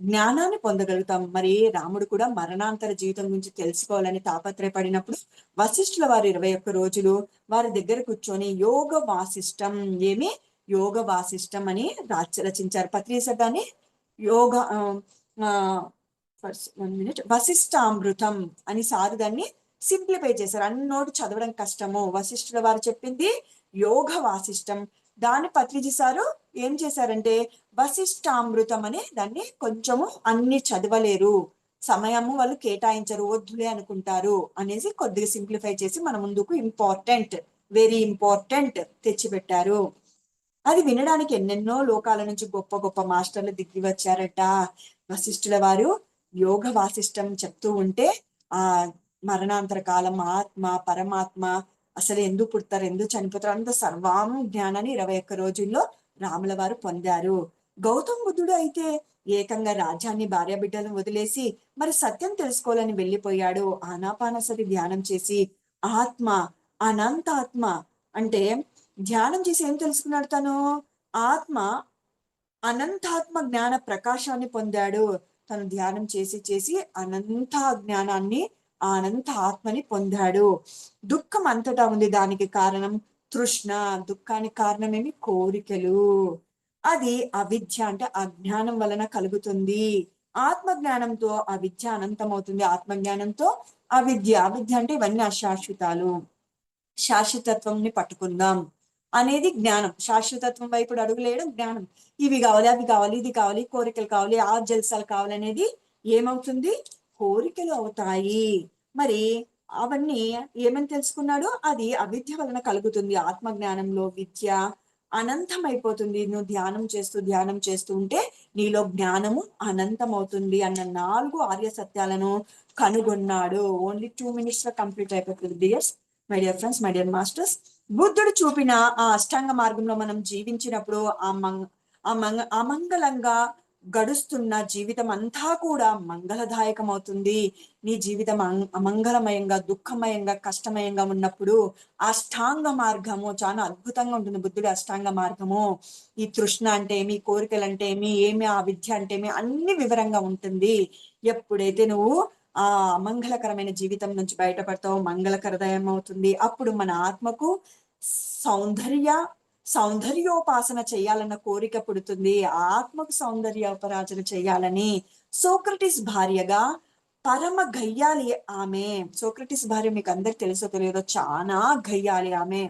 జ్ఞానాన్ని పొందగలుగుతాం. మరి రాముడు కూడా మరణాంతర జీవితం గురించి తెలుసుకోవాలని తాపత్రయపడినప్పుడు వశిష్ఠుల వారు 21 రోజులు వారి దగ్గర కూర్చొని యోగ వాసిష్టం అని రచించారు. పత్రిసదాన్ని యోగ వశిష్ఠామృతం అని సారు దాన్ని సింప్లిఫై చేశారు. అన్నోటి చదవడం కష్టము. వశిష్ఠుల వారు చెప్పింది యోగ వాసిష్టం, దాన్ని పత్రిజీ సారు ఏం చేశారంటే వశిష్ఠామృతం అని దాన్ని కొంచెము అన్ని చదవలేరు, సమయము వాళ్ళు కేటాయించరు, వద్దులే అనుకుంటారు అనేసి కొద్దిగా సింప్లిఫై చేసి మన ముందుకు వెరీ ఇంపార్టెంట్ తెచ్చిపెట్టారు. అది వినడానికి ఎన్నెన్నో లోకాల నుంచి గొప్ప గొప్ప మాస్టర్లు దిగి వచ్చారట. వశిష్ఠుల వారు యోగ వాసిష్టం చెప్తూ ఉంటే ఆ మరణాంతర కాలం, ఆత్మ, పరమాత్మ అసలు ఎందుకు పుడతారు, ఎందుకు చనిపోతారు, అంత సర్వాం జ్ఞానాన్ని 21 రోజుల్లో రాముల వారు పొందారు. గౌతమ బుద్ధుడు అయితే ఏకంగా రాజ్యాన్ని, భార్య బిడ్డలను వదిలేసి మరి సత్యం తెలుసుకోవాలని వెళ్ళిపోయాడు. ఆనాపానసతి ధ్యానం చేసి ఆత్మ, అనంతాత్మ అంటే ధ్యానం చేసి ఏం తెలుసుకున్నాడు తను, ఆత్మ అనంతాత్మ జ్ఞాన ప్రకాశాన్ని పొందాడు. తను ధ్యానం చేసి చేసి అనంత జ్ఞానాన్ని, అనంత ఆత్మని పొందాడు. దుఃఖం అంతటా ఉంది, దానికి కారణం తృష్ణ. దుఃఖానికి కారణమేమి, కోరికలు. అది అవిద్య అంటే అజ్ఞానం వలన కలుగుతుంది. ఆత్మ జ్ఞానంతో అవిద్య అనంతమవుతుంది, ఆత్మజ్ఞానంతో అవిద్య అంటే ఇవన్నీ అశాశ్వతాలు, శాశ్వతత్వంని పట్టుకుందాం అనేది జ్ఞానం. శాశ్వతత్వం వైపు అడుగులేయడం జ్ఞానం. ఇవి కావాలి, అవి కావాలి, ఇది కావాలి, కోరికలు కావాలి, ఆ జల్సాలు కావాలి అనేది ఏమవుతుంది, కోరికలు అవుతాయి. మరి అవన్నీ ఏమని తెలుసుకున్నాడు, అది అవిద్య వలన కలుగుతుంది. ఆత్మ జ్ఞానంలో విద్య అనంతమైపోతుంది. నువ్వు ధ్యానం చేస్తూ ఉంటే నీలో జ్ఞానము అనంతమవుతుంది అన్న 4 ఆర్య సత్యాలను కనుగొన్నాడు. ఓన్లీ 2 minutes లో కంప్లీట్ అయిపోతుంది dears, my dear friends, my dear masters. బుద్ధుడు చూపిన ఆ అష్టాంగ మార్గంలో మనం జీవించినప్పుడు అమంగళంగా గడుస్తున్న జీవితం అంతా కూడా మంగళదాయకం అవుతుంది. నీ జీవితం అమంగళమయంగా, దుఃఖమయంగా, కష్టమయంగా ఉన్నప్పుడు అష్టాంగ మార్గము చాలా అద్భుతంగా ఉంటుంది. బుద్ధుడి అష్టాంగ మార్గము ఈ తృష్ణ అంటే ఏమి, కోరికలు అంటే ఏమి, ఆ విద్య అంటే ఏమి, అన్ని వివరంగా ఉంటుంది. ఎప్పుడైతే నువ్వు ఆ అమంగళకరమైన జీవితం నుంచి బయటపడతావు, మంగళకరదయం అవుతుంది. అప్పుడు మన ఆత్మకు సౌందర్య సౌందర్యోపాసన చేయాలన్న కోరిక పుడుతుంది, ఆత్మకు సౌందర్యోపరాజన చేయాలని. సోక్రటిస్ భార్యగా పరమ గయ్యాలి ఆమె. సోక్రటిస్ భార్య మీకు అందరికి తెలుసో తెలియదో, చాలా గయ్యాలి ఆమె.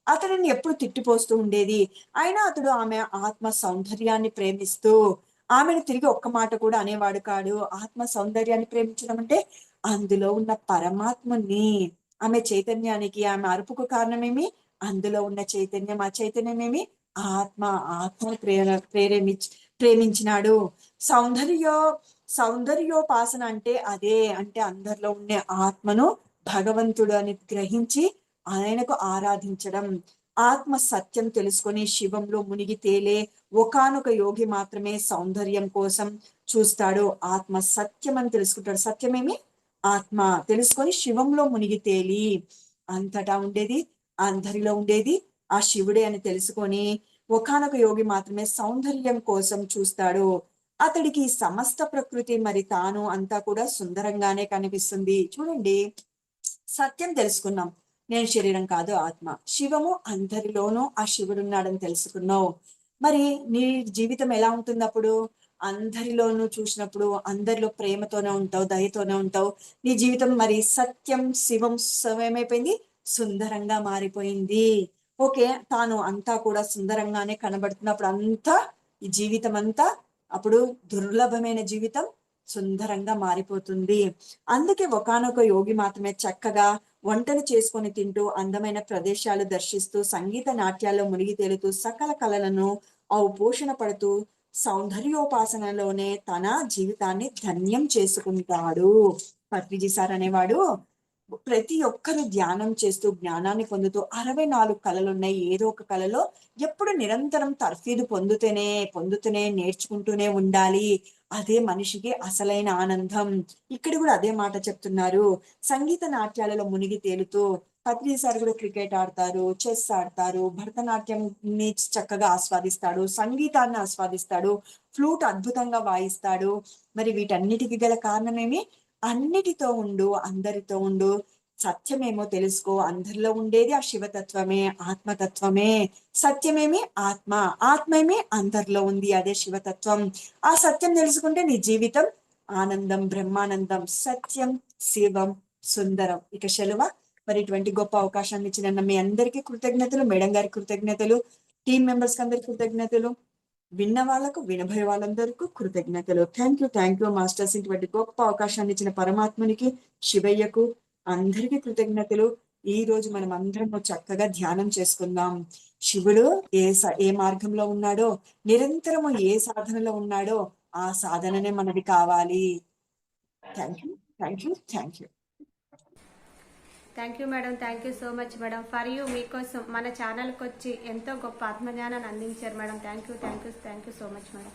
అతడిని ఎప్పుడు తిట్టిపోస్తూ ఉండేది. అయినా అతడు ఆమె ఆత్మ సౌందర్యాన్ని ప్రేమిస్తూ ఆమెను తిరిగి ఒక్క మాట కూడా అనేవాడు కాడు. ఆత్మ సౌందర్యాన్ని ప్రేమించడం అంటే అందులో ఉన్న పరమాత్మని, ఆమె చైతన్యానికి, ఆమె అరుపుకు కారణమేమి అందులో ఉన్న చైతన్యం. ఆ చైతన్యమేమి ఆత్మ. ఆత్మను ప్రేమించినాడు. సౌందర్యోపాసన అంటే అదే. అంటే అందరిలో ఉండే ఆత్మను భగవంతుడు అని గ్రహించి ఆయనకు ఆరాధించడం. ఆత్మ సత్యం తెలుసుకొని శివంలో మునిగి తేలే ఒకానొక యోగి మాత్రమే సౌందర్యం కోసం చూస్తాడు. ఆత్మ సత్యం అని తెలుసుకుంటాడు. సత్యమేమి ఆత్మ తెలుసుకొని శివంలో మునిగి తేలి, అంతటా ఉండేది అందరిలో ఉండేది ఆ శివుడే అని తెలుసుకొని ఒకానొక యోగి మాత్రమే సౌందర్యం కోసం చూస్తాడు. అతడికి సమస్త ప్రకృతి మరి తాను అంతా కూడా సుందరంగానే కనిపిస్తుంది. చూడండి, సత్యం తెలుసుకున్నాం, నేను శరీరం కాదు ఆత్మ. శివము అందరిలోనూ ఆ శివుడు ఉన్నాడని తెలుసుకున్నావు. మరి నీ జీవితం ఎలా ఉంటుంది అప్పుడు? అందరిలోనూ చూసినప్పుడు అందరిలో ప్రేమతోనే ఉంటావు, దయతోనే ఉంటావు. నీ జీవితం మరి సత్యం శివం ఏమైపోయింది? సుందరంగా మారిపోయింది. ఓకే, తాను అంతా కూడా సుందరంగానే కనబడుతున్నప్పుడు అంతా ఈ జీవితం అంతా అప్పుడు దుర్లభమైన జీవితం సుందరంగా మారిపోతుంది. అందుకే ఒకానొక యోగి మాత్రమే చక్కగా వంటలు చేసుకొని తింటూ, అందమైన ప్రదేశాలు దర్శిస్తూ, సంగీత నాట్యాల్లో మునిగి తేలుతూ, సకల కళలను పోషణ పడుతూ సౌందర్యోపాసనలోనే తన జీవితాన్ని ధన్యం చేసుకుంటాడు. పత్రిజీ సార్ అనేవాడు, ప్రతి ఒక్కరు ధ్యానం చేస్తూ జ్ఞానాన్ని పొందుతూ 64 కళలు ఉన్నాయి. ఏదో ఒక కళలో ఎప్పుడు నిరంతరం తర్ఫీదు పొందుతూనే నేర్చుకుంటూనే ఉండాలి. అదే మనిషికి అసలైన ఆనందం. ఇక్కడ కూడా అదే మాట చెప్తున్నారు. సంగీత నాట్యాలలో మునిగి తేలుతూ, పత్రిజీ సార్ కూడా క్రికెట్ ఆడతారు, చెస్ ఆడతారు, భరతనాట్యంని చక్కగా ఆస్వాదిస్తాడు, సంగీతాన్ని ఆస్వాదిస్తాడు, ఫ్లూట్ అద్భుతంగా వాయిస్తాడు. మరి వీటన్నిటికి గల కారణమేమి? అన్నిటితో ఉండు, అందరితో ఉండు, సత్యమేమో తెలుసుకో. అందరిలో ఉండేది ఆ శివతత్వమే, ఆత్మతత్వమే. సత్యమేమి ఆత్మ, ఆత్మేమి అందరిలో ఉంది, అదే శివతత్వం. ఆ సత్యం తెలుసుకుంటే నీ జీవితం ఆనందం, బ్రహ్మానందం, సత్యం, శివం, సుందరం. ఇక శెలవ. మరి ఇటువంటి గొప్ప అవకాశాన్ని ఇచ్చిన మీ అందరికీ కృతజ్ఞతలు, మేడం గారికి కృతజ్ఞతలు, టీం మెంబర్స్ కి అందరికి కృతజ్ఞతలు, విన్న వాళ్ళకు వినబోయే వాళ్ళందరికీ కృతజ్ఞతలు. Thank you masters. ఇటువంటి గొప్ప అవకాశాన్ని ఇచ్చిన పరమాత్మనికి, శివయ్యకు అందరికీ కృతజ్ఞతలు. ఈ రోజు మనం అందరం చక్కగా ధ్యానం చేసుకుందాం. శివుడు ఏ మార్గంలో ఉన్నాడో, నిరంతరము ఏ సాధనలో ఉన్నాడో ఆ సాధననే మనది కావాలి. Thank you. Thank you madam, thank you so much madam. For you, మీకోసం మన ఛానల్కి వచ్చి ఎంతో గొప్ప ఆత్మజ్ఞానాన్ని అందించారు madam. Thank you so much madam.